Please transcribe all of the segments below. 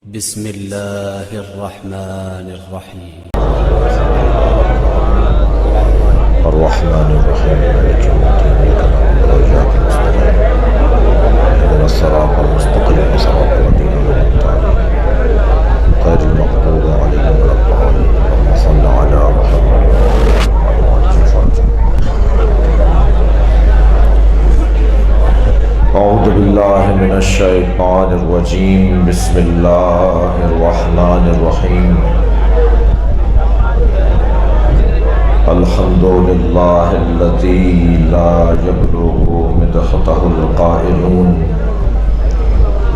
بسم الله الرحمن الرحيم الرحمن الرحيم مالك يوم الدين إياك نعبد وإياك نستعين اهدنا الصراط المستقيم صراط الذين أنعمت عليهم غير المغضوب عليهم ولا الضالين اللهم صل على محمد وعلى آله وصحبه. أعوذ بالله من الشيطان الرجيم. بسم الله الرحمن الرحيم. الحمد لله الذي لا يبلغ مدحته القائلون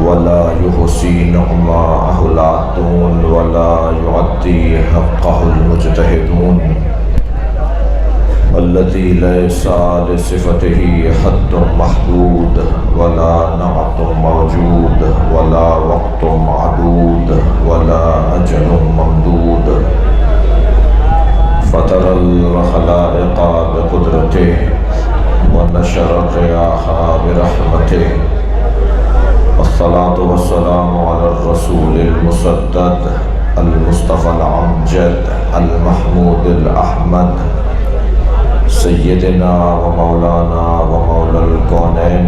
ولا يحصي نعماءه العادون ولا يعطي حقه المجتهدون الذي ليس لصفته حد محدود ولا نعت موجود ولا وقت معدود ولا أجل ممدود فطر الخلائق بقدرته ونشر الرياح برحمته والصلاة والسلام على الرسول المسدد المصطفى الأمجد المحمود الأحمد سيدنا ومولانا ومولى الكونين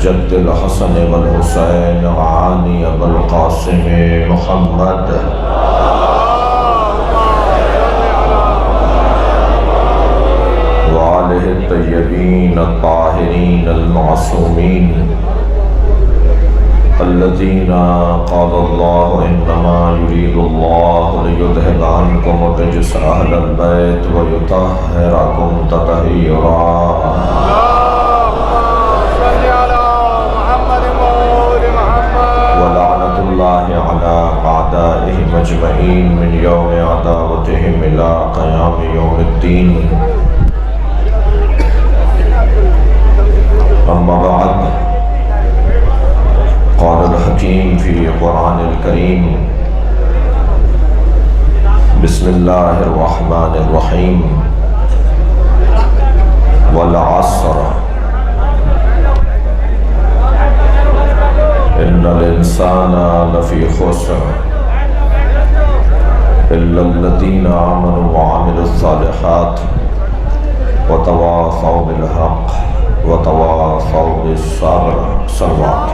جد الحسن والحسين وعاني أبا القاسم محمد وآله الطيبين الطاهرين المعصومين الذين قال الله إنما يريد الله ليذهب عنكم الرجس أهل البيت ويطهركم تطهيرا. ولعنة الله على أعدائهم أجمعين من يوم عداوتهم إلى قيام يوم الدين. أما بعد، قال الحكيم في القرآن الكريم بسم الله الرحمن الرحيم والعصر إن الإنسان لفي خسر إلا الذين آمنوا وعملوا الصالحات وتواصوا بالحق وتواصوا بالصبر. صلوات.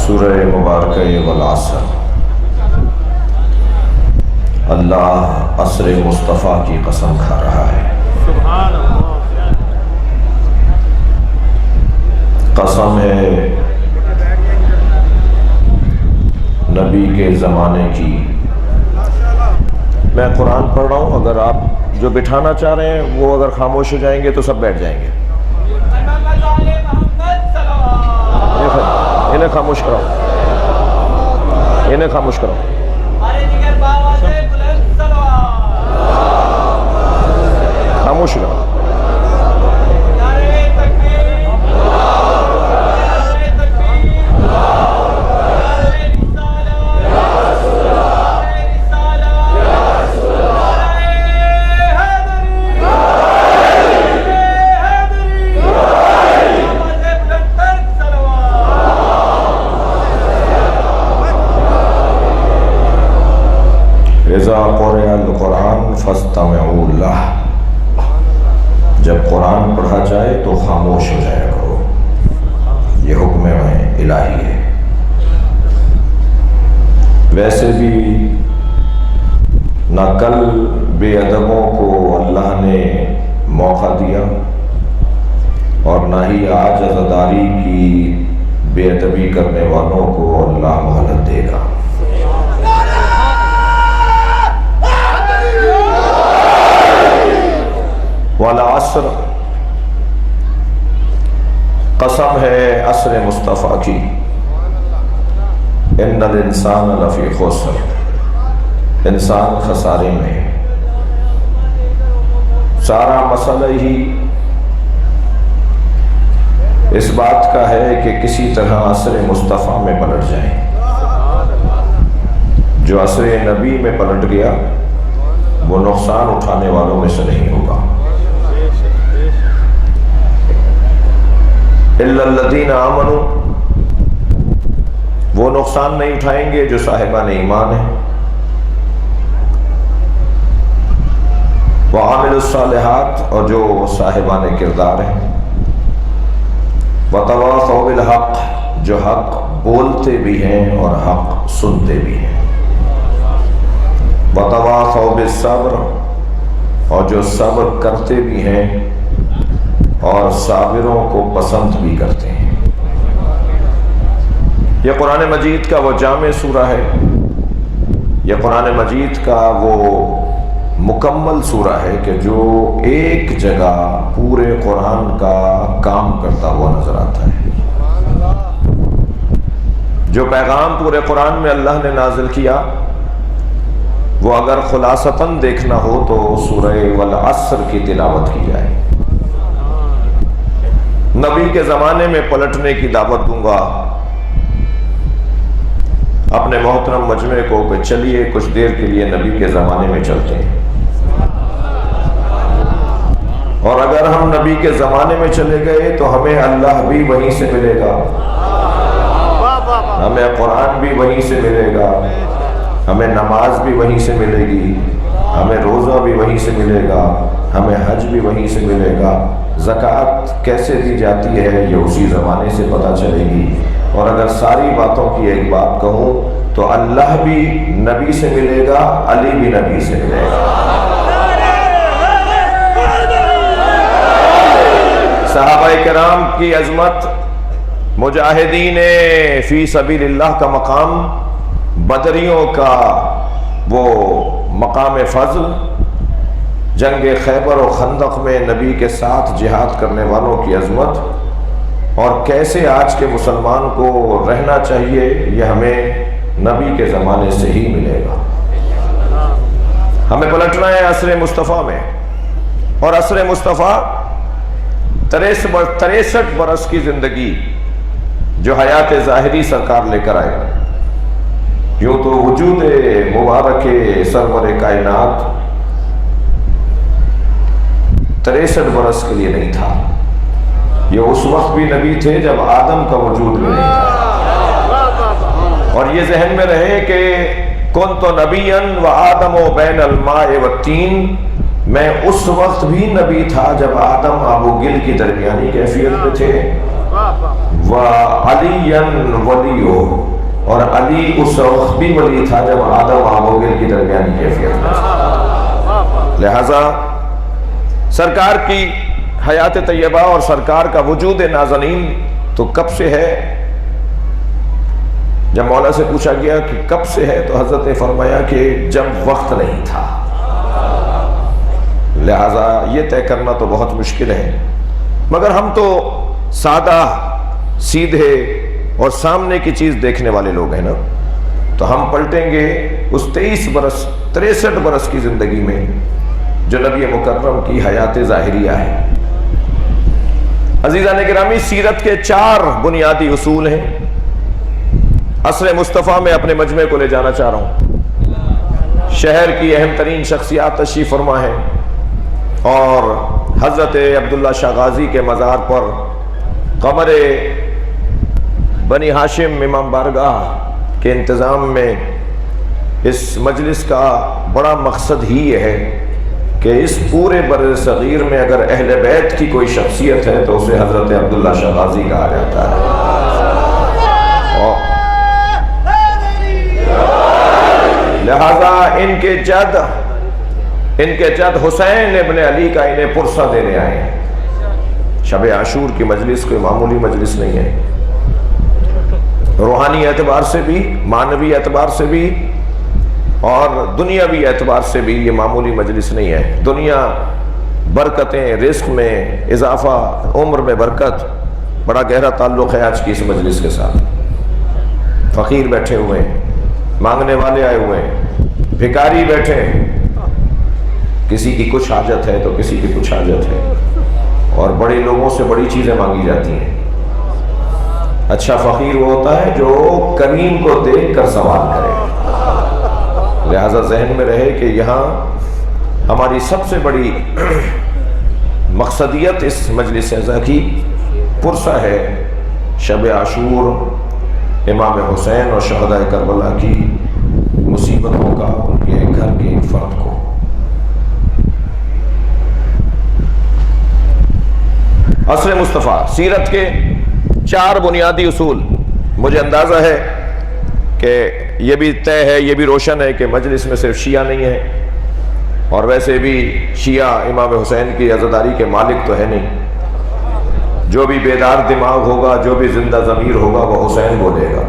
سورہ مبارکہ والعصر. اللہ عصر مصطفیٰ کی قسم کھا رہا ہے. قسم ہے نبی کے زمانے کی. میں قرآن پڑھ رہا ہوں، اگر آپ جو بٹھانا چاہ رہے ہیں وہ اگر خاموش ہو جائیں گے تو سب بیٹھ جائیں گے. انہیں خاموش کراؤ، انہیں خاموش کراؤ. خاموش کراؤ. اذا قرئ القرآن فاستمعوا له. جب قرآن پڑھا جائے تو خاموش ہو جایا کرو. یہ حکم الہی ہے. ویسے بھی نہ کل بے ادبوں کو اللہ نے موقع دیا اور نہ ہی آج عزاداری کی بے ادبی کرنے والوں کو اللہ مہلت دے گا. والعصر، قسم ہے عصر مصطفیٰ کی. ان الانسان لفی خسر، انسان خسارے میں ہے. سارا مسئلہ ہی اس بات کا ہے کہ کسی طرح عصر مصطفیٰ میں پلٹ جائیں. جو عصر نبی میں پلٹ گیا وہ نقصان اٹھانے والوں میں سے نہیں ہوگا. الا الذین آمنوا، وہ نقصان نہیں اٹھائیں گے جو صاحبان ایمان ہیں. وعاملوا الصالحات، اور جو صاحبان کردار ہیں. وتواصوا بالحق، جو حق بولتے بھی ہیں اور حق سنتے بھی ہیں. وتواصوا بالصبر، اور جو صبر کرتے بھی ہیں اور صابروں کو پسند بھی کرتے ہیں. یہ قرآن مجید کا وہ جامع سورہ ہے، یہ قرآن مجید کا وہ مکمل سورہ ہے کہ جو ایک جگہ پورے قرآن کا کام کرتا ہوا نظر آتا ہے. جو پیغام پورے قرآن میں اللہ نے نازل کیا وہ اگر خلاصتاً دیکھنا ہو تو سورہ والعصر کی تلاوت کی جائے. نبی کے زمانے میں پلٹنے کی دعوت دوں گا اپنے محترم مجمع کو کہ چلیے کچھ دیر کے لیے نبی کے زمانے میں چلتے ہیں. اور اگر ہم نبی کے زمانے میں چلے گئے تو ہمیں اللہ بھی وہیں سے ملے گا، ہمیں قرآن بھی وہیں سے ملے گا، ہمیں نماز بھی وہیں سے ملے گی، ہمیں روزہ بھی وہیں سے ملے گا، ہمیں حج بھی وہیں سے ملے گا. زکوٰۃ کیسے دی جاتی ہے یہ اسی زمانے سے پتہ چلے گی. اور اگر ساری باتوں کی ایک بات کہوں تو اللہ بھی نبی سے ملے گا، علی بھی نبی سے ملے گا. صحابہ کرام کی عظمت، مجاہدین فی سبیل اللہ کا مقام، بدریوں کا وہ مقام فضل، جنگ خیبر و خندق میں نبی کے ساتھ جہاد کرنے والوں کی عظمت، اور کیسے آج کے مسلمان کو رہنا چاہیے یہ ہمیں نبی کے زمانے سے ہی ملے گا. ہمیں پلٹنا ہے عصر مصطفیٰ میں. اور عصر مصطفیٰ 63 برس کی زندگی جو حیات ظاہری سرکار لے کر آئے. یوں تو وجود مبارک سرور کائنات 63 برس کے لیے نہیں تھا. یہ اس وقت بھی نبی تھے جب آدم کا وجود بھی نہیں تھا. اور یہ ذہن میں رہے کہ کنت نبیا وآدم بین الماء والطین، میں اس وقت بھی نبی تھا جب آدم آب و گل کی درمیانی کیفیت میں تھے. وعلی ولی، اور علی اس وقت بھی ولی تھا جب آدم آب و گل کی درمیانی کیفیت میں تھا. لہذا سرکار کی حیات طیبہ اور سرکار کا وجود نازنین تو کب سے ہے؟ جب مولا سے پوچھا گیا کہ کب سے ہے تو حضرت نے فرمایا کہ جب وقت نہیں تھا. لہذا یہ طے کرنا تو بہت مشکل ہے، مگر ہم تو سادہ سیدھے اور سامنے کی چیز دیکھنے والے لوگ ہیں نا، تو ہم پلٹیں گے اس 63 برس کی زندگی میں جو نبی مکرم کی حیات ظاہریہ ہے. عزیزان گرامی، سیرت کے 4 بنیادی اصول ہیں. عصر مصطفیٰ میں اپنے مجمع کو لے جانا چاہ رہا ہوں. شہر کی اہم ترین شخصیات تشریف فرما ہے اور حضرت عبداللہ شاہ غازی کے مزار پر قمر بنی ہاشم امام بارگاہ کے انتظام میں اس مجلس کا بڑا مقصد ہی یہ ہے کہ اس پورے بر صغیر میں اگر اہل بیت کی کوئی شخصیت ہے تو اسے حضرت عبداللہ شاہ غازی کہا جاتا ہے. لہذا ان کے جد حسین ابن علی کا انہیں پرسہ دینے آئے ہیں. شب عاشور کی مجلس کوئی معمولی مجلس نہیں ہے. روحانی اعتبار سے بھی، معنوی اعتبار سے بھی اور دنیاوی اعتبار سے بھی یہ معمولی مجلس نہیں ہے. دنیا برکتیں، رزق میں اضافہ، عمر میں برکت، بڑا گہرا تعلق ہے آج کی اس مجلس کے ساتھ. فقیر بیٹھے ہوئے ہیں، مانگنے والے آئے ہوئے ہیں، بھکاری بیٹھے ہیں. کسی کی کچھ حاجت ہے تو کسی کی کچھ حاجت ہے، اور بڑے لوگوں سے بڑی چیزیں مانگی جاتی ہیں۔ اچھا فقیر وہ ہوتا ہے جو کریم کو دیکھ کر سوال کرے۔ لہذا ذہن میں رہے کہ یہاں ہماری سب سے بڑی مقصدیت اس مجلس اعزا کی پرسہ ہے شب عاشور، امام حسین اور شہداء کربلا کی مصیبتوں کا، ان کے گھر کے ایک فرد کو۔ عصر مصطفیٰ سیرت کے 4 بنیادی اصول۔ مجھے اندازہ ہے کہ یہ بھی طے ہے، یہ بھی روشن ہے کہ مجلس میں صرف شیعہ نہیں ہے، اور ویسے بھی شیعہ امام حسین کی عزاداری کے مالک تو ہے نہیں۔ جو بھی بیدار دماغ ہوگا، جو بھی زندہ ضمیر ہوگا، وہ حسین بولے گا۔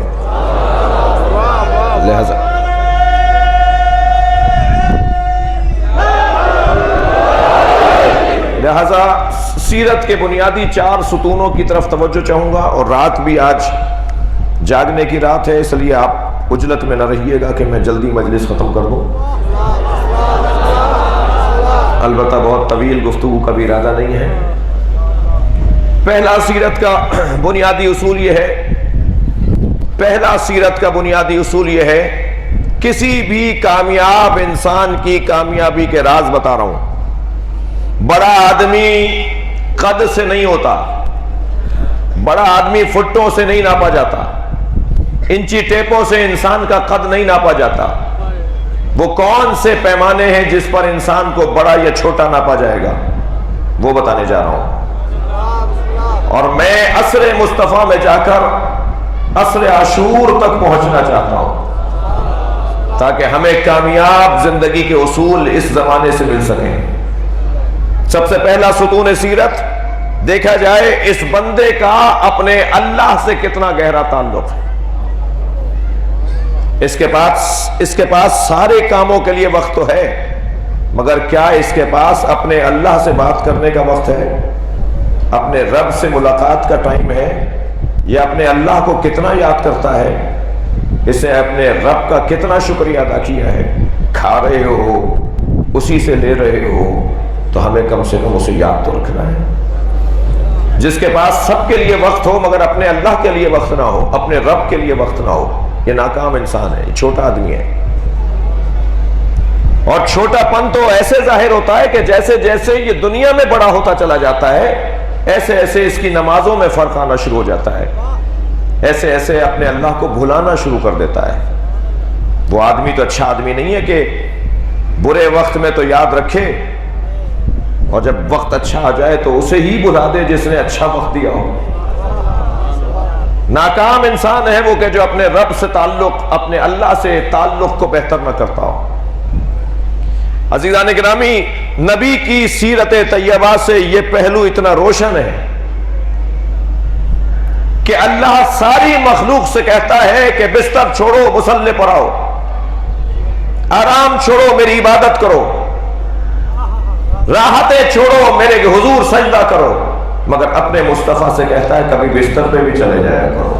لہذا سیرت کے بنیادی 4 ستونوں کی طرف توجہ چاہوں گا، اور رات بھی آج جاگنے کی رات ہے، اس لیے آپ عجلت میں نہ رہیے گا کہ میں جلدی مجلس ختم کر دوں۔ البتہ بہت طویل گفتگو کا بھی ارادہ نہیں ہے۔ پہلا سیرت کا بنیادی اصول یہ ہے، کسی بھی کامیاب انسان کی کامیابی کے راز بتا رہا ہوں۔ بڑا آدمی قد سے نہیں ہوتا، بڑا آدمی فٹوں سے نہیں ناپا جاتا، انچی ٹیپوں سے انسان کا قد نہیں ناپا جاتا۔ وہ کون سے پیمانے ہیں جس پر انسان کو بڑا یا چھوٹا ناپا جائے گا، وہ بتانے جا رہا ہوں۔ اور میں عصر مصطفیٰ میں جا کر عصر عاشور تک پہنچنا چاہتا ہوں، تاکہ ہمیں کامیاب زندگی کے اصول اس زمانے سے مل سکیں۔ سب سے پہلا ستون سیرت دیکھا جائے اس بندے کا اپنے اللہ سے کتنا گہرا تعلق ہے۔ اس کے پاس سارے کاموں کے لیے وقت تو ہے، مگر کیا اس کے پاس اپنے اللہ سے بات کرنے کا وقت ہے؟ اپنے رب سے ملاقات کا ٹائم ہے؟ یا اپنے اللہ کو کتنا یاد کرتا ہے؟ اسے اپنے رب کا کتنا شکریہ ادا کیا ہے؟ کھا رہے ہو، اسی سے لے رہے ہو، تو ہمیں کم سے کم اسے یاد تو رکھنا ہے۔ جس کے پاس سب کے لیے وقت ہو مگر اپنے اللہ کے لیے وقت نہ ہو، اپنے رب کے لیے وقت نہ ہو، یہ ناکام انسان ہے، یہ چھوٹا آدمی ہے۔ اور چھوٹا پن تو ایسے ظاہر ہوتا ہے کہ جیسے جیسے یہ دنیا میں بڑا ہوتا چلا جاتا ہے، ایسے ایسے اس کی نمازوں میں فرق آنا شروع ہو جاتا ہے، ایسے ایسے اپنے اللہ کو بھلانا شروع کر دیتا ہے۔ وہ آدمی تو اچھا آدمی نہیں ہے کہ برے وقت میں تو یاد رکھے، اور جب وقت اچھا آ جائے تو اسے ہی بھلا دے جس نے اچھا وقت دیا ہو۔ ناکام انسان ہے وہ کہ جو اپنے رب سے تعلق، اپنے اللہ سے تعلق کو بہتر نہ کرتا ہو۔ عزیزان گرامی، نبی کی سیرت طیبہ سے یہ پہلو اتنا روشن ہے کہ اللہ ساری مخلوق سے کہتا ہے کہ بستر چھوڑو، مصلی پر آؤ، آرام چھوڑو، میری عبادت کرو، راحتیں چھوڑو، میرے حضور سجدہ کرو، مگر اپنے مصطفیٰ سے کہتا ہے کبھی بستر پہ بھی چلے جایا کرو۔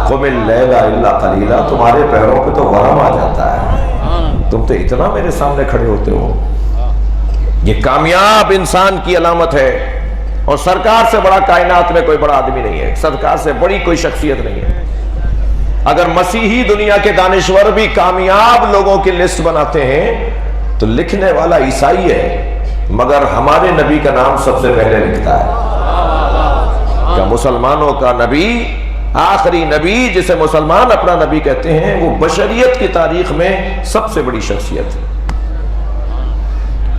قم اللیل الا قلیلا، تمہارے پیروں پہ تو ورم آ جاتا ہے، تم تو اتنا میرے سامنے کھڑے ہوتے ہو۔ یہ کامیاب انسان کی علامت ہے، اور سرکار سے بڑا کائنات میں کوئی بڑا آدمی نہیں ہے، سرکار سے بڑی کوئی شخصیت نہیں ہے۔ اگر مسیحی دنیا کے دانشور بھی کامیاب لوگوں کی لسٹ بناتے ہیں تو لکھنے والا عیسائی ہے، مگر ہمارے نبی کا نام سب سے پہلے لکھتا ہے۔ کہ مسلمانوں کا نبی، آخری نبی جسے مسلمان اپنا نبی کہتے ہیں، وہ بشریت کی تاریخ میں سب سے بڑی شخصیت ہے۔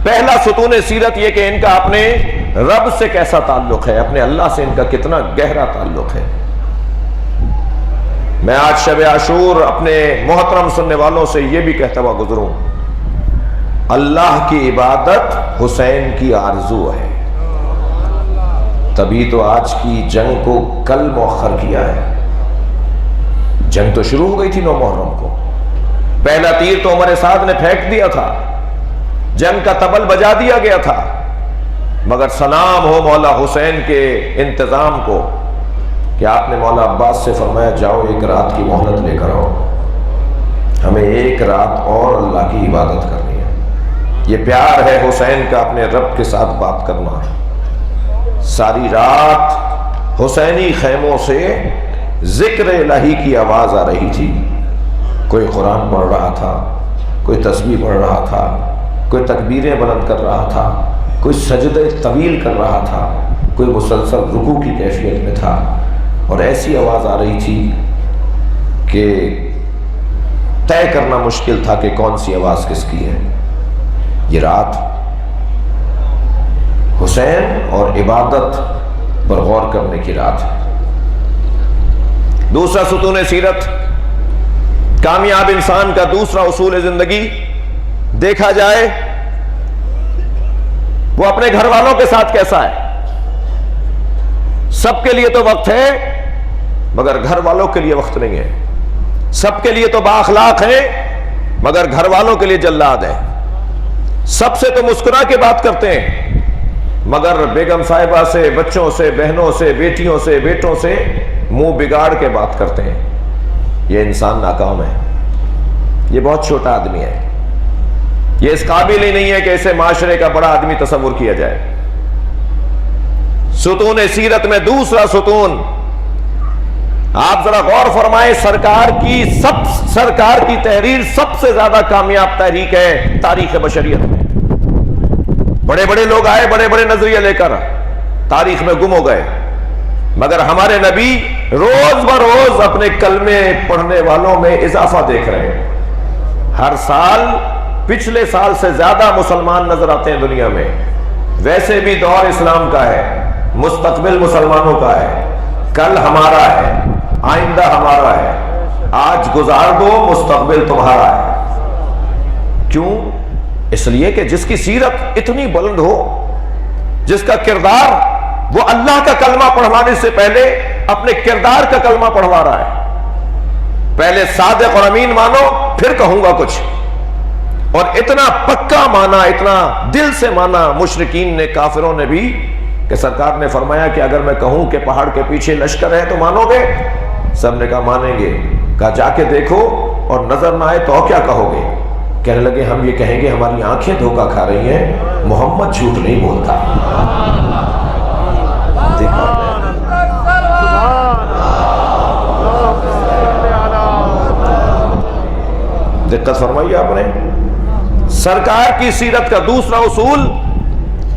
پہلا ستون سیرت یہ کہ ان کا اپنے رب سے کیسا تعلق ہے، اپنے اللہ سے ان کا کتنا گہرا تعلق ہے۔ میں آج شب عاشور اپنے محترم سننے والوں سے یہ بھی کہتا ہوا گزروں، اللہ کی عبادت حسین کی آرزو ہے، تبھی تو آج کی جنگ کو کل مؤخر کیا ہے۔ جنگ تو شروع ہو گئی تھی 9 محرم کو، پہلا تیر تو عمر سعد نے پھینک دیا تھا، جنگ کا طبل بجا دیا گیا تھا، مگر سلام ہو مولا حسین کے انتظام کو کہ آپ نے مولا عباس سے فرمایا جاؤ 1 رات کی مہلت لے کر آؤ، ہمیں 1 رات اور اللہ کی عبادت کرنی ہے۔ یہ پیار ہے حسین کا اپنے رب کے ساتھ بات کرنا۔ ساری رات حسینی خیموں سے ذکر الہی کی آواز آ رہی تھی، کوئی قرآن پڑھ رہا تھا، کوئی تسبیح پڑھ رہا تھا، کوئی تکبیریں بلند کر رہا تھا، کوئی سجدے طویل کر رہا تھا، کوئی مسلسل رکوع کی کیفیت میں تھا، اور ایسی آواز آ رہی تھی کہ طے کرنا مشکل تھا کہ کون سی آواز کس کی ہے۔ یہ رات حسین اور عبادت پر غور کرنے کی رات ہے۔ دوسرا ستون سیرت، کامیاب انسان کا دوسرا اصول زندگی دیکھا جائے وہ اپنے گھر والوں کے ساتھ کیسا ہے۔ سب کے لیے تو وقت ہے مگر گھر والوں کے لیے وقت نہیں ہے۔ سب کے لیے تو بااخلاق ہیں مگر گھر والوں کے لیے جلاد ہیں۔ سب سے تو مسکرا کے بات کرتے ہیں مگر بیگم صاحبہ سے، بچوں سے، بہنوں سے، بیٹیوں سے، بیٹوں سے منہ بگاڑ کے بات کرتے ہیں۔ یہ انسان ناکام ہے، یہ بہت چھوٹا آدمی ہے، یہ اس قابل ہی نہیں ہے کہ اسے معاشرے کا بڑا آدمی تصور کیا جائے۔ ستون سیرت میں دوسرا ستون، آپ ذرا غور فرمائیں، سرکار کی تحریر سب سے زیادہ کامیاب تحریک ہے تاریخ بشریت میں۔ بڑے بڑے لوگ آئے بڑے بڑے نظریے لے کر، تاریخ میں گم ہو گئے، مگر ہمارے نبی روز بروز اپنے کلمے پڑھنے والوں میں اضافہ دیکھ رہے ہیں۔ ہر سال پچھلے سال سے زیادہ مسلمان نظر آتے ہیں دنیا میں۔ ویسے بھی دور اسلام کا ہے، مستقبل مسلمانوں کا ہے، کل ہمارا ہے، آئندہ ہمارا ہے، آج گزار دو، مستقبل تمہارا ہے۔ کیوں؟ اس لیے کہ جس کی سیرت اتنی بلند ہو، جس کا کردار وہ اللہ کا کلمہ پڑھوانے سے پہلے اپنے کردار کا کلمہ پڑھوا رہا ہے۔ پہلے صادق اور امین مانو، پھر کہوں گا کچھ، اور اتنا پکا مانا، اتنا دل سے مانا مشرکین نے، کافروں نے بھی، کہ سرکار نے فرمایا کہ اگر میں کہوں کہ پہاڑ کے پیچھے لشکر ہے تو مانو گے؟ سب نے کہا مانیں گے۔ کہا جا کے دیکھو اور نظر نہ آئے تو کیا کہو گے؟ کہنے لگے ہم یہ کہیں گے ہماری آنکھیں دھوکہ کھا رہی ہیں، محمد جھوٹ نہیں بولتا۔ دقت فرمائی آپ نے۔ سرکار کی سیرت کا دوسرا اصول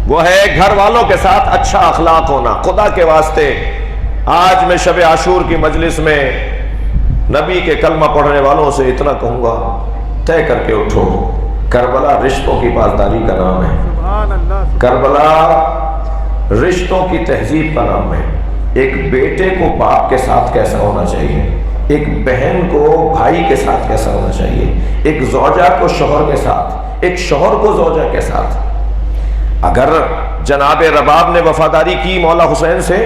وہ ہے گھر والوں کے ساتھ اچھا اخلاق ہونا۔ خدا کے واسطے آج میں شب عاشور کی مجلس میں نبی کے کلمہ پڑھنے والوں سے اتنا کہوں گا، طے کر کے اٹھو، کربلا رشتوں کی پاسداری کا نام ہے، کربلا رشتوں کی تہذیب کا نام ہے۔ ایک بیٹے کو باپ کے ساتھ کیسا ہونا چاہیے، ایک بہن کو بھائی کے ساتھ کیسا ہونا چاہیے، ایک زوجہ کو شوہر کے ساتھ، ایک شوہر کو زوجہ کے ساتھ۔ اگر جناب رباب نے وفاداری کی مولا حسین سے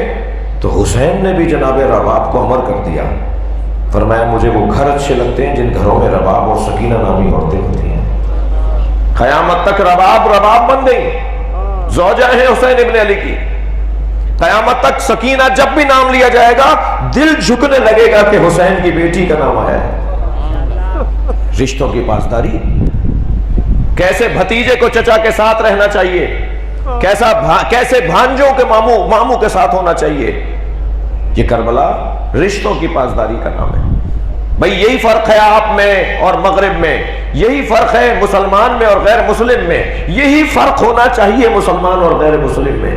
تو حسین نے بھی جناب رباب کو امر کر دیا، فرمایا مجھے وہ گھر اچھے لگتے ہیں جن گھروں میں رباب اور سکینہ نامی عورتیں ہوتی ہیں۔ قیامت تک رباب رباب بن گئی، زوجہ ہے حسین ابن علی کی۔ قیامت تک سکینہ جب بھی نام لیا جائے گا دل جھکنے لگے گا کہ حسین کی بیٹی کا نام آیا ہے۔ رشتوں کی پاسداری، کیسے بھتیجے کو چچا کے ساتھ رہنا چاہیے، کیسے بھانجوں کے ماموں کے ساتھ ہونا چاہیے، یہ کربلا رشتوں کی پاسداری کا نام ہے۔ بھئی یہی فرق ہے آپ میں اور مغرب میں، یہی فرق ہے مسلمان میں اور غیر مسلم میں، یہی فرق ہونا چاہیے مسلمان اور غیر مسلم میں۔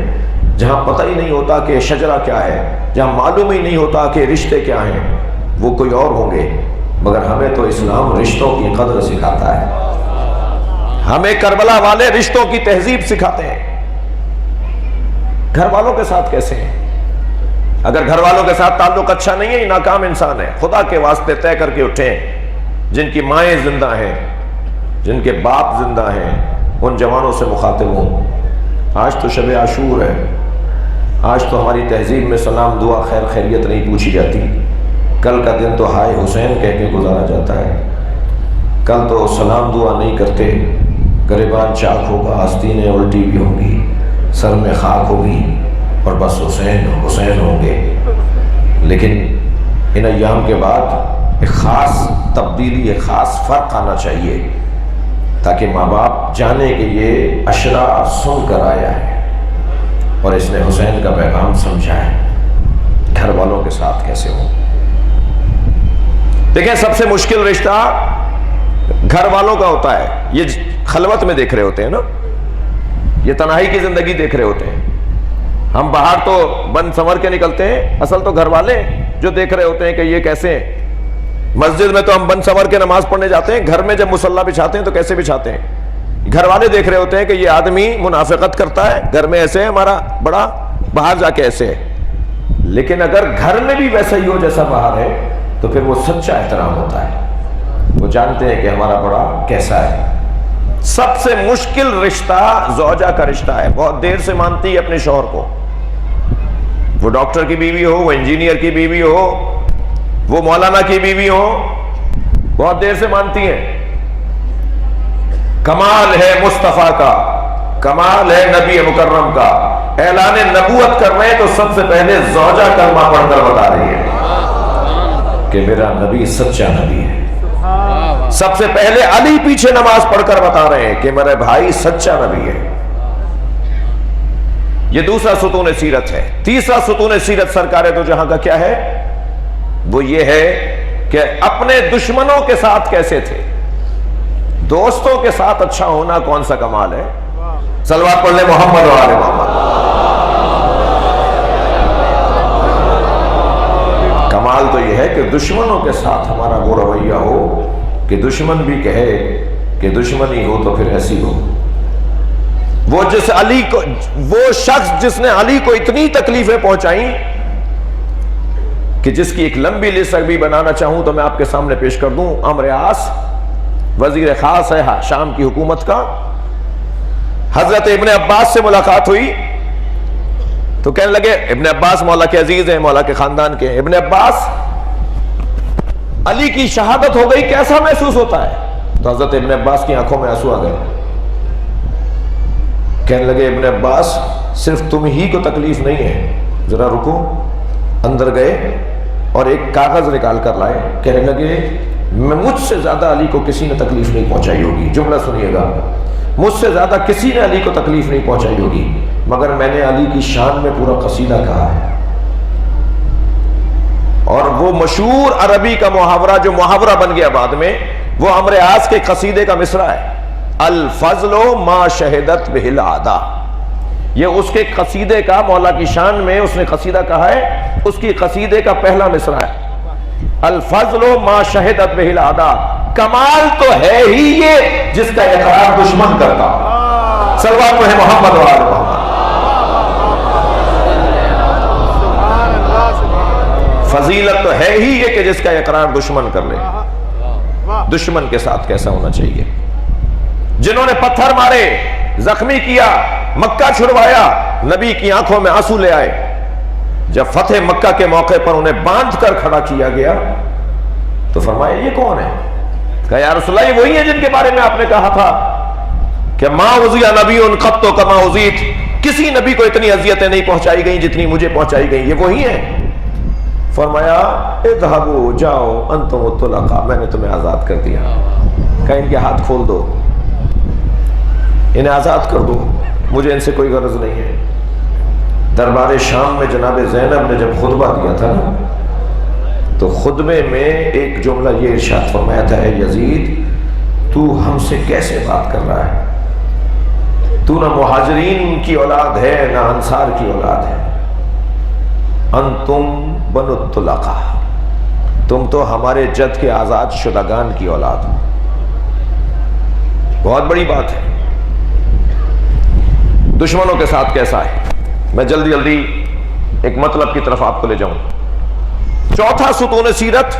جہاں پتہ ہی نہیں ہوتا کہ شجرہ کیا ہے، جہاں معلوم ہی نہیں ہوتا کہ رشتے کیا ہیں، وہ کوئی اور ہوں گے، مگر ہمیں تو اسلام رشتوں کی قدر سکھاتا ہے۔ ہمیں کربلا والے رشتوں کی تہذیب سکھاتے ہیں۔ گھر والوں کے ساتھ کیسے ہیں؟ اگر گھر والوں کے ساتھ تعلق اچھا نہیں ہے، یہ ناکام انسان ہے۔ خدا کے واسطے طے کر کے اٹھیں، جن کی مائیں زندہ ہیں، جن کے باپ زندہ ہیں، ان جوانوں سے مخاطب ہوں۔ آج تو شب عاشور ہے، آج تو ہماری تہذیب میں سلام دعا خیر خیریت نہیں پوچھی جاتی، کل کا دن تو ہائے حسین کہہ کے گزارا جاتا ہے۔ کل تو سلام دعا نہیں کرتے، گریبان چاک ہوگا، آستینیں الٹی بھی ہوں گی، سر میں خاک ہوگی، اور بس حسین حسین ہوں گے۔ لیکن ان ایام کے بعد ایک خاص تبدیلی، ایک خاص فرق آنا چاہیے۔ تاکہ ماں باپ جانے کہ یہ اشرا سن کر آیا ہے اور اس نے حسین کا پیغام سمجھا ہے، گھر والوں کے ساتھ کیسے ہو۔ دیکھیں سب سے مشکل رشتہ گھر والوں کا ہوتا ہے، یہ خلوت میں دیکھ رہے ہوتے ہیں نا، یہ تنہائی کی زندگی دیکھ رہے ہوتے ہیں، ہم باہر تو بن سنور کے نکلتے ہیں، اصل تو گھر والے جو دیکھ رہے ہوتے ہیں کہ یہ کیسے ہیں۔ مسجد میں تو ہم بن سنور کے نماز پڑھنے جاتے ہیں، گھر میں جب مصلی بچھاتے ہیں تو کیسے بچھاتے ہیں، گھر والے دیکھ رہے ہوتے ہیں کہ یہ آدمی منافقت کرتا ہے، گھر میں ایسے ہے ہمارا بڑا، باہر جا کے ایسے ہے۔ لیکن اگر گھر میں بھی ویسا ہی ہو جیسا باہر ہے تو پھر وہ سچا احترام ہوتا ہے، وہ جانتے ہیں کہ ہمارا بڑا کیسا ہے۔ سب سے مشکل رشتہ زوجہ کا رشتہ ہے، بہت دیر سے مانتی ہے اپنے شوہر کو، وہ ڈاکٹر کی بیوی ہو، وہ انجینئر کی بیوی ہو، وہ مولانا کی بیوی ہو، بہت دیر سے مانتی ہیں۔ کمال ہے مصطفیٰ کا، کمال ہے نبی مکرم کا، اعلان نبوت کر رہے ہیں تو سب سے پہلے زوجہ کلمہ پڑھ کر بتا رہی ہے کہ میرا نبی سچا نبی ہے۔ سب سے پہلے علی پیچھے نماز پڑھ کر بتا رہے ہیں کہ میرے بھائی سچا نبی ہے۔ یہ دوسرا ستون سیرت ہے۔ تیسرا ستون سیرت سرکار دو جہاں کا کیا ہے؟ وہ یہ ہے کہ اپنے دشمنوں کے ساتھ کیسے تھے۔ دوستوں کے ساتھ اچھا ہونا کون سا کمال ہے؟ صلوات پڑھ لیں محمد و آل محمد۔ کمال تو یہ ہے کہ دشمنوں کے ساتھ ہمارا وہ رویہ ہو کہ دشمن بھی کہے کہ دشمنی ہو تو پھر ایسی ہو۔ وہ شخص جس نے علی کو اتنی تکلیفیں پہنچائیں کہ جس کی ایک لمبی لسٹ بھی بنانا چاہوں تو میں آپ کے سامنے پیش کر دوں۔ عمرو عاص وزیر خاص ہے شام کی حکومت کا، حضرت ابن عباس سے ملاقات ہوئی تو کہنے لگے، ابن عباس مولا کے عزیز ہیں، مولا کے خاندان کے، ابن عباس علی کی شہادت ہو گئی کیسا محسوس ہوتا ہے؟ تو حضرت ابن عباس کی آنکھوں میں آنسو آ گئے، کہنے لگے ابن عباس صرف تم ہی کو تکلیف نہیں ہے، ذرا رکو۔ اندر گئے اور ایک کاغذ نکال کر لائے، کہنے لگے مجھ سے زیادہ علی کو کسی نے تکلیف نہیں پہنچائی ہوگی، جملہ سنیے گا، مجھ سے زیادہ کسی نے علی کو تکلیف نہیں پہنچائی ہوگی، مگر میں نے علی کی شان میں پورا قصیدہ کہا ہے۔ اور وہ مشہور عربی کا محاورہ جو محاورہ بن گیا بعد میں، وہ عمرو عاص کے قصیدے کا مصرع ہے، الفضل ما شہدت بہ العادا۔ یہ اس کے قصیدے کا، مولا کی شان میں اس نے قصیدہ کہا ہے، اس کی قصیدے کا پہلا مصرع ہے، الفضل ما شہدت بہ العادا۔ کمال تو ہے ہی یہ جس کا اقرار دشمن کرتا۔ صلوات پڑھیں محمد و آل محمد۔ فضیلت تو ہے ہی یہ کہ جس کا اقرار دشمن کر لے۔ دشمن کے ساتھ کیسا ہونا چاہیے؟ جنہوں نے پتھر مارے، زخمی کیا، مکہ چھڑوایا، نبی کی آنکھوں میں آنسو لے آئے۔ جب فتح مکہ کے موقع پر انہیں باندھ کر کھڑا کیا گیا تو فرمایا یہ کون ہے؟ کہا یا رسول اللہ یہ وہی ہیں جن کے بارے میں آپ نے کہا تھا کہ ما وزی نبی قط کما وزیت، کسی نبی کو اتنی اذیتیں نہیں پہنچائی گئیں جتنی مجھے پہنچائی گئیں، یہ وہی ہیں۔ فرمایا اذهبوا جاؤ انتم الطلقاء، میں نے تمہیں آزاد کر دیا۔ کہا ان کے ہاتھ کھول دو، انہیں آزاد کر دو، مجھے ان سے کوئی غرض نہیں ہے۔ دربار شام میں جناب زینب نے جب خطبہ دیا تھا نا تو خطبے میں ایک جملہ یہ ارشاد فرمایا تھا، اے یزید تو ہم سے کیسے بات کر رہا ہے؟ تو نہ مہاجرین کی اولاد ہے نہ انصار کی اولاد ہے، انتم بنو الطلقاء، تم تو ہمارے جد کے آزاد شدگان کی اولاد ہو۔ بہت بڑی بات ہے۔ دشمنوں کے ساتھ کیسا ہے؟ میں جلدی جلدی ایک مطلب کی طرف آپ کو لے جاؤں۔ چوتھا ستون سیرت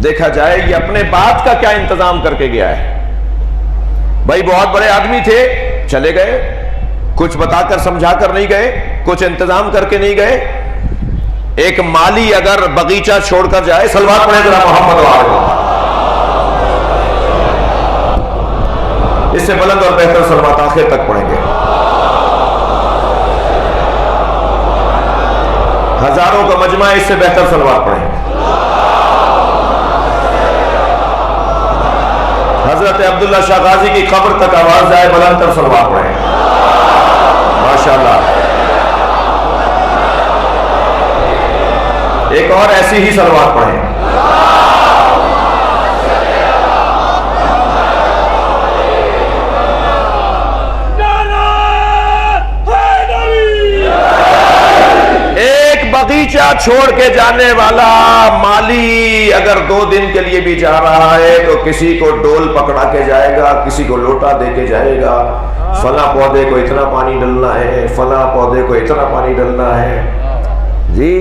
دیکھا جائے یہ اپنے بات کا کیا انتظام کر کے گیا ہے۔ بھائی بہت بڑے آدمی تھے، چلے گئے، کچھ بتا کر سمجھا کر نہیں گئے، کچھ انتظام کر کے نہیں گئے۔ ایک مالی اگر باغیچہ چھوڑ کر جائے، صلوات پڑھیں ذرا محمد و آل محمد، اس سے بلند اور بہتر صلوات آخر تک پڑھیں گے۔ ہزاروں کا مجمع اس سے بہتر صلوات پڑھیں گے۔ حضرت حضرت عبداللہ شاہ غازی کی قبر تک آواز جائے، بلند تر صلوات پڑھیں ماشاءاللہ۔ ایک اور ایسی ہی صلوات پڑھیں۔ باغیچہ چھوڑ کے جانے والا مالی اگر 2 دن کے لیے بھی جا رہا ہے تو کسی کو ڈول پکڑا کے جائے گا، کسی کو لوٹا دے کے جائے گا، فلاں پودے کو اتنا پانی ڈلنا ہے، فلاں پودے کو اتنا پانی ڈلنا ہے، جی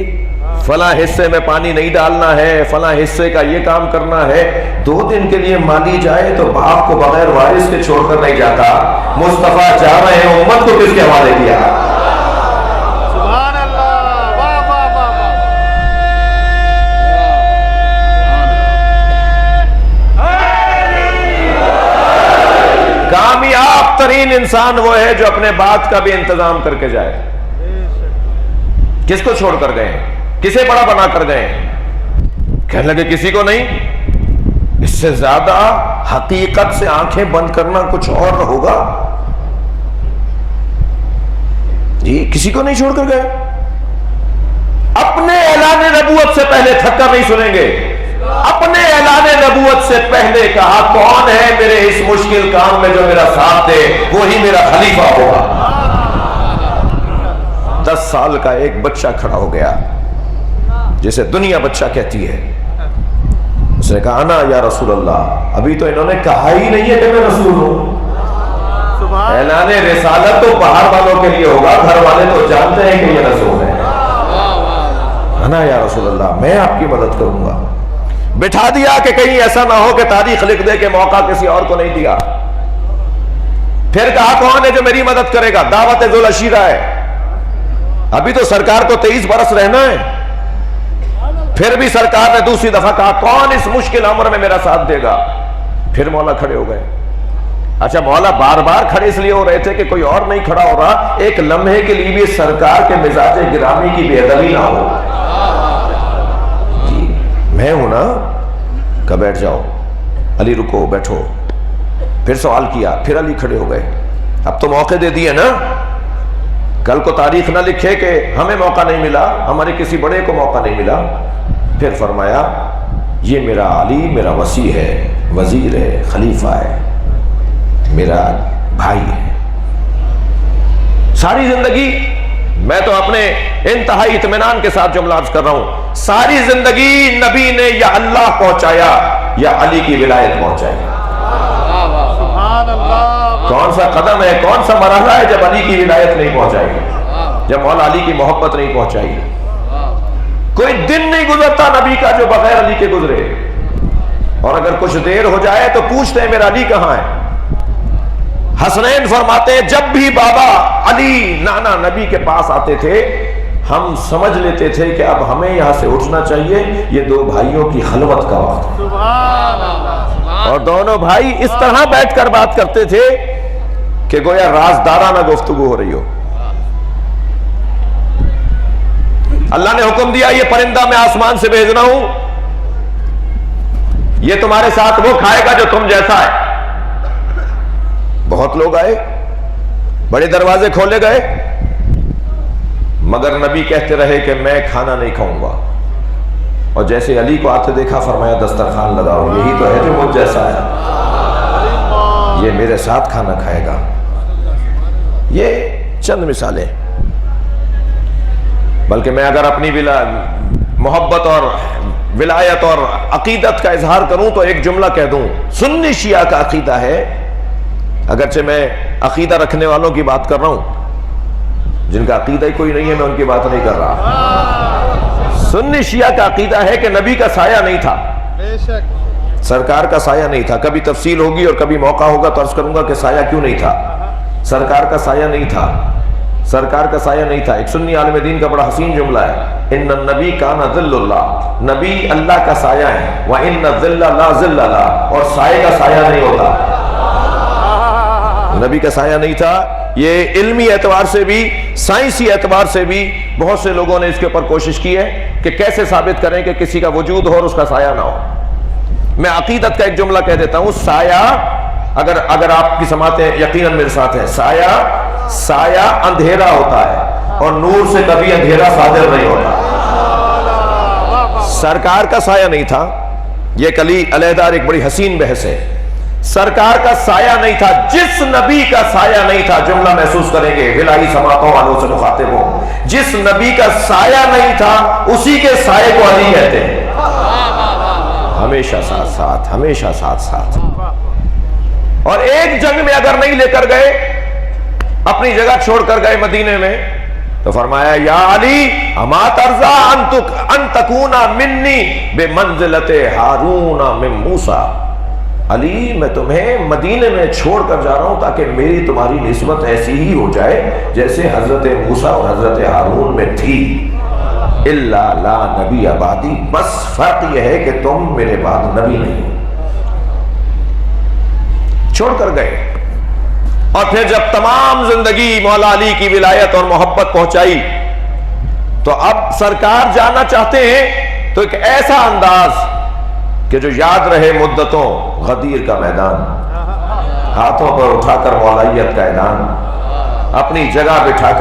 فلاں حصے میں پانی نہیں ڈالنا ہے، فلاں حصے کا یہ کام کرنا ہے۔ 2 دن کے لیے مالی جائے تو باپ کو بغیر وارث کے چھوڑ کر نہیں جاتا۔ مصطفیٰ جا رہے ہیں، امت کو کس کے حوالے کیا؟ کامیاب ترین انسان وہ ہے جو اپنے بات کا بھی انتظام کر کے جائے۔ کس کو چھوڑ کر گئے؟ کسے بڑا بنا کر گئے؟ کہنے لگے کسی کو نہیں۔ اس سے زیادہ حقیقت سے آنکھیں بند کرنا کچھ اور ہوگا؟ جی کسی کو نہیں چھوڑ کر گئے۔ اپنے اعلان نبوت سے پہلے تھک کر نہیں سنیں گے، اپنے اعلان نبوت سے پہلے کہا کون ہے میرے اس مشکل کام میں جو میرا ساتھ دے، وہی میرا خلیفہ ہوگا۔ 10 سال کا ایک بچہ کھڑا ہو گیا جسے دنیا بچہ کہتی ہے، اس نے کہا انا یا رسول اللہ۔ ابھی تو انہوں نے کہا ہی نہیں ہے کہ میں رسول ہوں۔ اعلان رسالت تو باہر والوں کے لیے ہوگا، گھر والے تو جانتے ہیں کہ یہ رسول ہے۔ انا یا رسول اللہ، میں آپ کی مدد کروں گا۔ بٹھا دیا کہ کہیں ایسا نہ ہو کہ تاریخ لکھ دے کہ موقع کسی اور کو نہیں دیا۔ پھر کہا کون ہے جو میری مدد کرے گا؟ دعوت ذو العشیرہ ہے، ابھی تو سرکار کو 23 برس رہنا ہے۔ پھر بھی سرکار نے دوسری دفعہ کہا کون اس مشکل عمر میں میرا ساتھ دے گا؟ پھر مولا کھڑے ہو گئے۔ اچھا مولا بار بار کھڑے اس لیے ہو رہے تھے کہ کوئی اور نہیں کھڑا ہو رہا، ایک لمحے کے لیے بھی سرکار کے مزاج گرامی کی بے ادبی نہ ہو۔ میں ہوں نا، کہ بیٹھ جاؤ علی، رکو بیٹھو۔ پھر سوال کیا، پھر علی کھڑے ہو گئے۔ اب تو موقع دے دیے نا، کل کو تاریخ نہ لکھے کہ ہمیں موقع نہیں ملا، ہمارے کسی بڑے کو موقع نہیں ملا۔ پھر فرمایا یہ میرا علی میرا وصی ہے، وزیر ہے، خلیفہ ہے، میرا بھائی ہے۔ ساری زندگی میں تو اپنے انتہائی اطمینان کے ساتھ جملہ عرض کر رہا ہوں، ساری زندگی نبی نے یا اللہ پہنچایا یا علی کی ولایت پہنچائی۔ کون سا قدم ہے، کون سا مرحلہ ہے جب علی کی ولایت نہیں پہنچائی، جب مولا علی کی محبت نہیں پہنچائی؟ کوئی دن نہیں گزرتا نبی کا جو بغیر علی کے گزرے، اور اگر کچھ دیر ہو جائے تو پوچھتے ہیں میرا علی کہاں ہے؟ حسنین فرماتے ہیں جب بھی بابا علی نانا نبی کے پاس آتے تھے ہم سمجھ لیتے تھے کہ اب ہمیں یہاں سے اٹھنا چاہیے، یہ 2 بھائیوں کی خلوت کا وقت ہے۔ اور دونوں بھائی اس طرح بیٹھ کر بات کرتے تھے کہ گویا رازدارانہ گفتگو ہو رہی ہو۔ اللہ نے حکم دیا یہ پرندہ میں آسمان سے بھیجنا ہوں، یہ تمہارے ساتھ وہ کھائے گا جو تم جیسا ہے۔ بہت لوگ آئے، بڑے دروازے کھولے گئے، مگر نبی کہتے رہے کہ میں کھانا نہیں کھاؤں گا۔ اور جیسے علی کو آتے دیکھا فرمایا دسترخوان لگاؤ، یہی تو ہے جو مجھ جیسا ہے، یہ میرے ساتھ کھانا کھائے گا۔ یہ چند مثالیں، بلکہ میں اگر اپنی محبت اور ولایت اور عقیدت کا اظہار کروں تو ایک جملہ کہہ دوں، سنی شیعہ کا عقیدہ ہے، اگرچہ میں عقیدہ رکھنے والوں کی بات کر رہا ہوں، جن کا عقیدہ ہی کوئی نہیں ہے میں ان کی بات نہیں کر رہا۔ سنی شیعہ کا عقیدہ ہے کہ نبی کا سایہ نہیں تھا، سرکار کا سایہ نہیں تھا۔ کبھی تفصیل ہوگی اور کبھی موقع ہوگا تو عرض کروں گا کہ سایہ کیوں نہیں تھا۔ سرکار کا سایہ نہیں تھا، سرکار کا سایہ نہیں تھا۔ ایک سنی عالم دین کا بڑا حسین جملہ ہے، ان النبی کان ظل اللہ، نبی اللہ کا سایہ ہے، وان الظل لا ظل لا، اور سایہ کا سایہ نہیں ہوتا، نبی کا سایہ نہیں تھا۔ یہ علمی اعتبار سے بھی سائنسی اعتبار سے بھی بہت سے لوگوں نے اس کے اوپر کوشش کی ہے کہ کیسے ثابت کریں کہ کسی کا وجود ہو اور اس کا سایہ نہ ہو۔ میں عقیدت کا ایک جملہ کہہ دیتا ہوں، سایہ اگر آپ کی سماعتیں یقیناً میرے ساتھ ہیں، سایہ اندھیرا ہوتا ہے اور نور سے کبھی اندھیرا صادر نہیں ہوتا۔ سرکار کا سایہ نہیں تھا، یہ کلی علیحدہ ایک بڑی حسین بحث ہے۔ سرکار کا سایہ نہیں تھا، جس نبی کا سایہ نہیں تھا، جملہ محسوس کریں گے الہی سماعتوں والوں سے مخاطب ہوں، جس نبی کا سایہ نہیں تھا اسی کے سائے کو علی کہتے ہیں۔ ہمیشہ ساتھ ساتھ، ہمیشہ ساتھ ساتھ۔ اور ایک جنگ میں اگر نہیں لے کر گئے، اپنی جگہ چھوڑ کر گئے مدینے میں، تو فرمایا یا علی اما ترضا ان تکون منی بمنزلت ہارون من موسیٰ، علی میں تمہیں مدینے میں چھوڑ کر جا رہا ہوں تاکہ میری تمہاری نسبت ایسی ہی ہو جائے جیسے حضرت موسیٰ اور حضرت ہارون میں تھی۔ الا لا نبی بعدی، بس فرق یہ ہے کہ تم میرے بعد نبی نہیں ہو۔ چھوڑ کر گئے، اور پھر جب تمام زندگی مولا علی کی ولایت اور محبت پہنچائی تو اب سرکار جانا چاہتے ہیں تو ایک ایسا انداز کہ جو یاد رہے مدتوں، غدیر کا میدان، ہاتھوں پر اٹھا کر مولائیت کا اعلان، اپنی جگہ بٹھا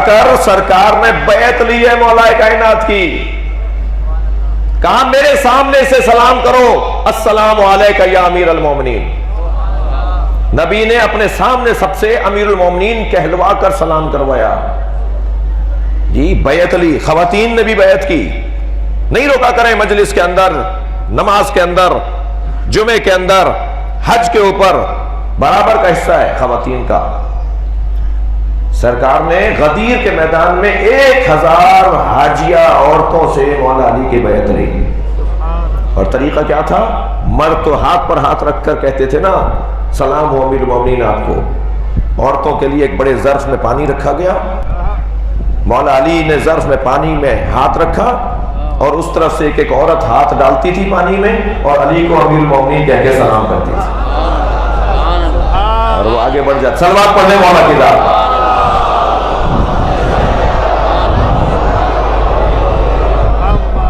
کر سرکار نے بیعت لی ہے مولا کائنات کی۔ کہا میرے سامنے سے سلام کرو، السلام علیکہ یا امیر المومنین۔ نبی نے اپنے سامنے سب سے امیر المومنین کہلوا کر سلام کروایا، یہ بیعت لی۔ خواتین نے بھی بیعت کی، نہیں روکا کریں مجلس کے اندر، نماز کے اندر، جمعے کے اندر، حج کے اوپر برابر کا حصہ ہے خواتین کا۔ سرکار نے غدیر کے میدان میں 1000 حاجیہ عورتوں سے مولا علی کی بیعت لی، اور طریقہ کیا تھا؟ مرد تو ہاتھ پر ہاتھ رکھ کر کہتے تھے نا سلام ہو امیر المومنین آپ کو، عورتوں کے لیے ایک بڑے ظرف میں پانی رکھا گیا، مولا علی نے ظرف میں پانی میں ہاتھ رکھا اور اس طرف سے ایک عورت ہاتھ ڈالتی تھی پانی میں اور علی کو امیر المومنین کہہ کے سلام کرتی تھی، اور وہ آگے بڑھ جاتا۔ صلوات پڑھنے مولا کی ذات۔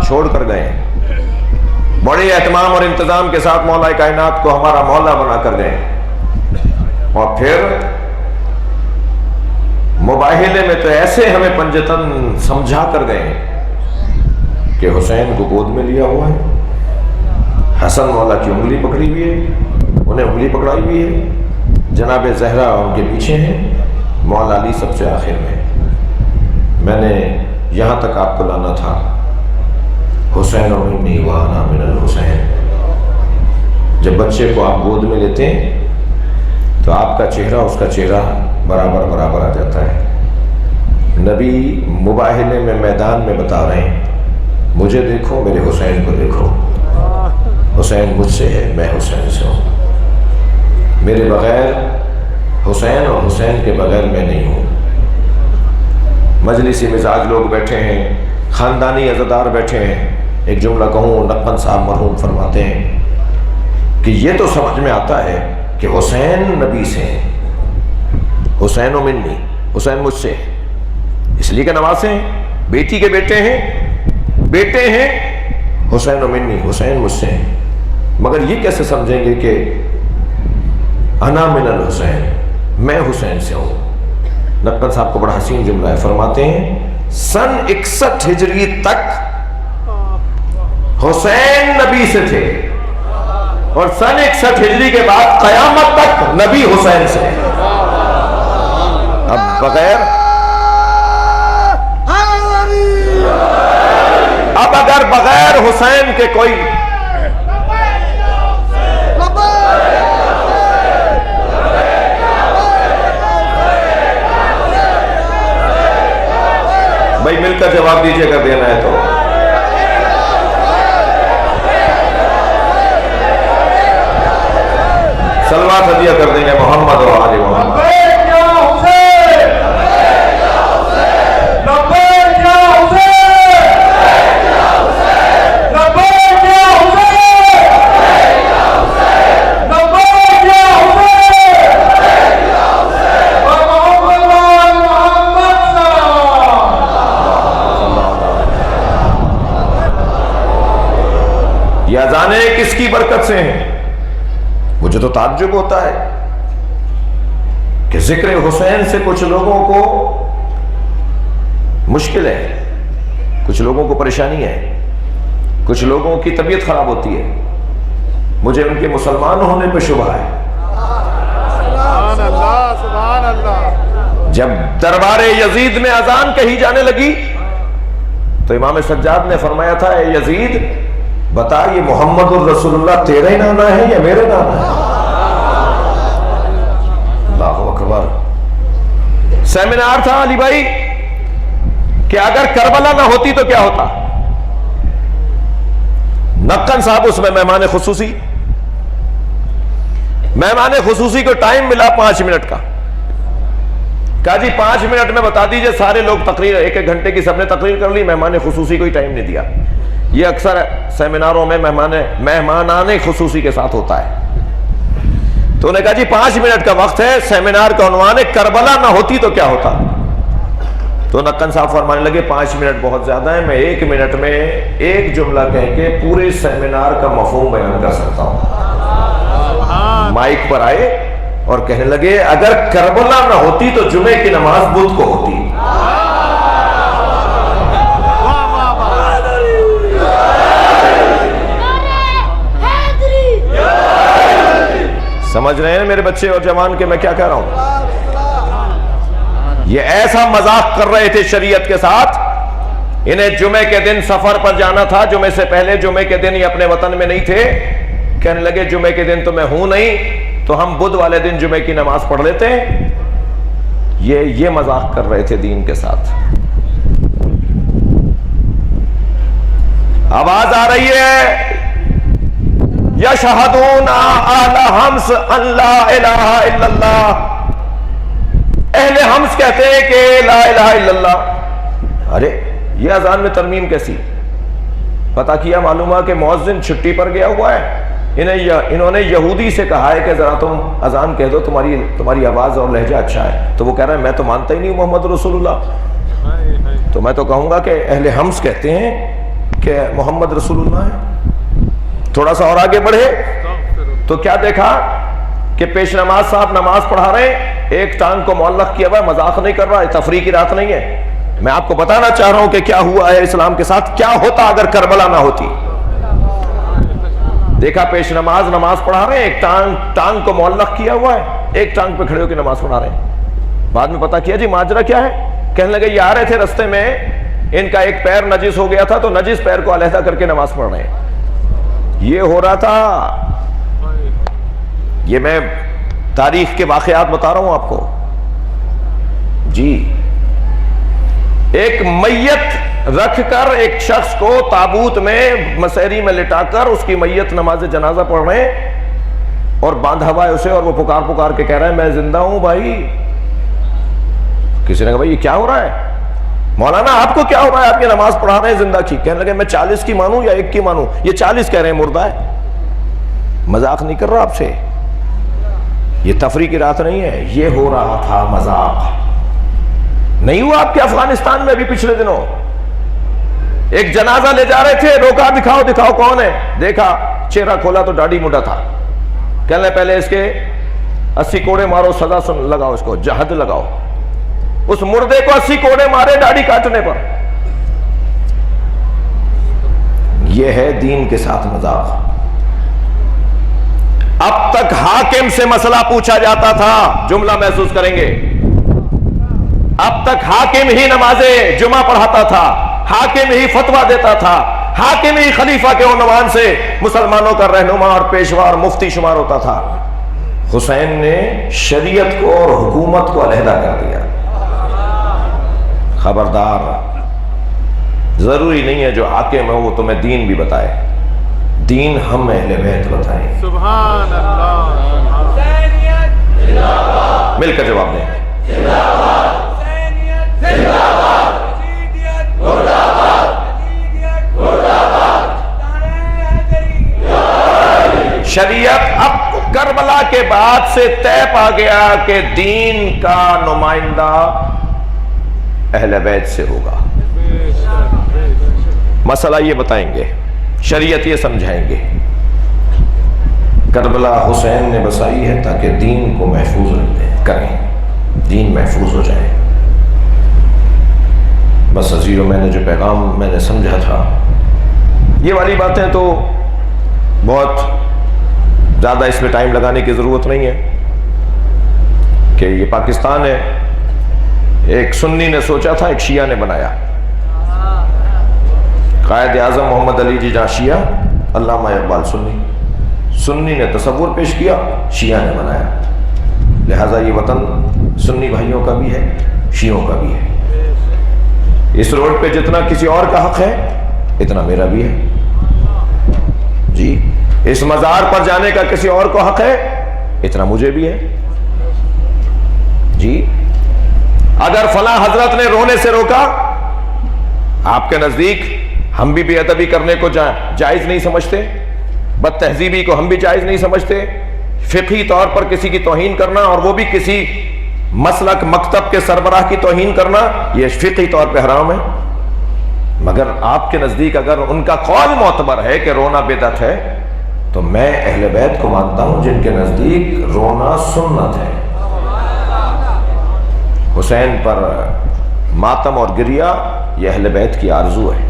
چھوڑ کر گئے، بڑے اہتمام اور انتظام کے ساتھ مولا کائنات کو ہمارا مولا بنا کر گئے، اور پھر مباہلے میں تو ایسے ہمیں پنجتن سمجھا کر گئے کہ حسین کو گود میں لیا ہوا ہے، حسن مولا کی انگلی پکڑی ہوئی ہے، انہیں انگلی پکڑائی ہوئی ہے، جناب زہرا ان کے پیچھے ہیں، مولا علی سب سے آخر میں۔ میں نے یہاں تک آپ کو لانا تھا، حسین منی وانا من الحسین۔ جب بچے کو آپ گود میں لیتے ہیں تو آپ کا چہرہ اس کا چہرہ برابر آ جاتا ہے۔ نبی مباہلے میں میدان میں بتا رہے ہیں مجھے دیکھو، میرے حسین کو دیکھو، حسین مجھ سے ہے، میں حسین سے ہوں، میرے بغیر حسین اور حسین کے بغیر میں نہیں ہوں۔ مجلسی مزاج لوگ بیٹھے ہیں، خاندانی عزادار بیٹھے ہیں۔ ایک جملہ کہوں، نقن صاحب مرحوم فرماتے ہیں کہ یہ تو سمجھ میں آتا ہے کہ حسین نبی سے ہیں، حسین و منی، حسین مجھ سے، اس لیے کہ نواسے ہیں، بیٹی کے بیٹے ہیں، حسین و منی، حسین مجھ سے ہیں، مگر یہ کیسے سمجھیں گے کہ انا من الحسین، میں حسین سے ہوں۔ نقن صاحب کو بڑا حسین جملہ ہے، فرماتے ہیں سن 61 ہجری تک حسین نبی سے تھے، اور سن 61 ہجری کے بعد قیامت تک نبی حسین سے۔ اب اگر بغیر حسین کے کوئی بھائی مل کر جواب دیجیے اگر دینا ہے تو۔ صلوات ہدیہ کر دیں گے محمد و آل محمد۔ کی برکت سے ہیں. مجھے تو تعجب ہوتا ہے کہ ذکر حسین سے کچھ لوگوں کو مشکل ہے، کچھ لوگوں کو پریشانی ہے، کچھ لوگوں کی طبیعت خراب ہوتی ہے. مجھے ان کے مسلمان ہونے پہ شبہ ہے. سبحان اللہ سبحان اللہ. جب دربار یزید میں اذان کہی جانے لگی تو امام سجاد نے فرمایا تھا، اے یزید بتا یہ محمد الرسول اللہ تیرا ہی نانا ہے یا میرے نانا ہے؟ اللہ اکبر. سیمینار تھا علی بھائی کہ اگر کربلا نہ ہوتی تو کیا ہوتا. نقن صاحب اس میں مہمان خصوصی کو ٹائم ملا 5 منٹ کا. کہا جی 5 منٹ میں بتا دیجئے. سارے لوگ تقریر 1-1 گھنٹے کی سب نے تقریر کر لی، مہمان خصوصی کو ہی ٹائم نہیں دیا. یہ اکثر سیمیناروں میں مہمانان خصوصی کے ساتھ ہوتا ہے. تو انہوں نے کہا جی 5 منٹ کا وقت ہے، سیمینار کا عنوان ہے کربلا نہ ہوتی تو کیا ہوتا. تو نقن صاحب فرمانے لگے 5 منٹ بہت زیادہ ہے، میں 1 منٹ میں ایک جملہ کہہ کے پورے سیمینار کا مفہوم بیان کر سکتا ہوں. مائک پر آئے اور کہنے لگے اگر کربلا نہ ہوتی تو جمعے کی نماز بدھ کو ہوتی. سمجھ رہے ہیں میرے بچے اور جوان کہ میں کیا کہہ رہا ہوں. یہ ایسا مذاق کر رہے تھے شریعت کے ساتھ. انہیں جمعے کے دن سفر پر جانا تھا، جمعے سے پہلے جمعے کے دن یہ اپنے وطن میں نہیں تھے. کہنے لگے جمعے کے دن تو میں ہوں نہیں، تو ہم بدھ والے دن جمعے کی نماز پڑھ لیتے ہیں. یہ مذاق کر رہے تھے دین کے ساتھ. آواز آ رہی ہے یشہدون اہل حمص ان لا الہ الا اللہ. اہل حمص کہتے ہیں کہ لا الہ الا اللہ. ارے یہ اذان میں ترمیم کیسی؟ پتہ کیا معلوم ہے کہ مؤذن چھٹی پر گیا ہوا ہے. انہوں نے یہودی سے کہا ہے کہ ذرا تم اذان کہہ دو، تمہاری آواز اور لہجہ اچھا ہے. تو وہ کہہ رہا ہے میں تو مانتا ہی نہیں ہوں محمد رسول اللہ. تو میں تو کہوں گا کہ اہل حمص کہتے ہیں کہ محمد رسول اللہ ہے. تھوڑا سا اور آگے بڑھے تو کیا دیکھا کہ پیش نماز صاحب نماز پڑھا رہے ہیں، ایک ٹانگ کو معلق کیا ہوا ہے. مذاق نہیں کر رہا ہے، تفریح کی رات نہیں ہے. میں آپ کو بتانا چاہ رہا ہوں کہ کیا ہوا ہے اسلام کے ساتھ. کیا ہوتا اگر کربلا نہ ہوتی. دیکھا پیش نماز پڑھا رہے ہیں، ایک ٹانگ کو معلق کیا ہوا ہے، ایک ٹانگ پہ کھڑے ہو کے نماز پڑھا رہے ہیں. بعد میں پتا کیا جی ماجرا کیا ہے. کہنے لگے یہ آ رہے تھے رستے میں، ان کا ایک پیر نجس ہو گیا تھا تو نجس پیر کو علیحدہ کر کے نماز پڑھ رہے ہیں. یہ ہو رہا تھا. یہ میں تاریخ کے واقعات بتا رہا ہوں آپ کو. جی ایک میت رکھ کر ایک شخص کو تابوت میں مسحری میں لٹا کر اس کی میت نماز جنازہ پڑھ رہے ہیں اور باندھا ہوا ہے اسے، اور وہ پکار کے کہہ رہا ہے میں زندہ ہوں بھائی. کسی نے کہا بھائی یہ کیا ہو رہا ہے مولانا، آپ کو کیا ہو رہا ہے؟ آپ یہ نماز پڑھا رہے ہیں زندہ کی. کہنے لگے میں 40 کی مانوں یا 1 کی مانوں. یہ 40 کہہ رہے ہیں مردہ ہے. مذاق نہیں کر رہا آپ سے، یہ تفریح کی رات نہیں ہے. یہ ہو رہا تھا مذاق. نہیں ہوا آپ کے افغانستان میں ابھی پچھلے دنوں ایک جنازہ لے جا رہے تھے، روکا دکھاؤ کون ہے. دیکھا چہرہ کھولا تو داڑھی موٹا تھا. کہنے لگے پہلے اس کے 80 کوڑے مارو، سزا لگاؤ، اس کو جہد لگاؤ. اس مردے کو 80 کوڑے مارے داڑھی کاٹنے پر. یہ ہے دین کے ساتھ مذاق. اب تک حاکم سے مسئلہ پوچھا جاتا تھا، جملہ محسوس کریں گے. اب تک حاکم ہی نماز جمعہ پڑھاتا تھا، حاکم ہی فتویٰ دیتا تھا، حاکم ہی خلیفہ کے عنوان سے مسلمانوں کا رہنما اور پیشوا اور مفتی شمار ہوتا تھا. حسین نے شریعت کو اور حکومت کو علیحدہ کر دیا. خبردار، ضروری نہیں ہے جو حاکم ہے وہ تمہیں دین بھی بتائے. دین ہم اہل بیت بتائیں. سبحان اللہ. مل کر جواب دیں. شریعت اب کربلا کے بعد سے طے پا گیا کہ دین کا نمائندہ اہل بیت سے ہوگا. مسئلہ یہ بتائیں گے، شریعت یہ سمجھائیں گے. کربلا حسین نے بسائی ہے تاکہ دین کو محفوظ کریں، دین محفوظ ہو جائے۔ بس عزیزو، میں نے جو پیغام میں نے سمجھا تھا، یہ والی باتیں تو بہت زیادہ اس میں ٹائم لگانے کی ضرورت نہیں ہے کہ یہ پاکستان ہے، ایک سنی نے سوچا تھا، ایک شیعہ نے بنایا۔ قائد اعظم محمد علی جناح شیعہ، علامہ اقبال سنی نے تصور پیش کیا، شیعہ نے بنایا۔ لہٰذا یہ وطن سنی بھائیوں کا بھی ہے، شیعوں کا بھی ہے۔ اس روڈ پہ جتنا کسی اور کا حق ہے اتنا میرا بھی ہے جی، اس مزار پر جانے کا کسی اور کو حق ہے اتنا مجھے بھی ہے جی۔ اگر فلاں حضرت نے رونے سے روکا، آپ کے نزدیک ہم بھی بے ادبی کرنے کو جائز نہیں سمجھتے، بد تہذیبی کو ہم بھی جائز نہیں سمجھتے، فقہی طور پر کسی کی توہین کرنا اور وہ بھی کسی مسلک مکتب کے سربراہ کی توہین کرنا، یہ فقہی طور پہ حرام ہے۔ مگر آپ کے نزدیک اگر ان کا قول معتبر ہے کہ رونا بدعت ہے، تو میں اہل بیت کو مانتا ہوں جن کے نزدیک رونا سنت ہے۔ حسین پر ماتم اور گریہ یہ اہل بیت کی آرزو ہے۔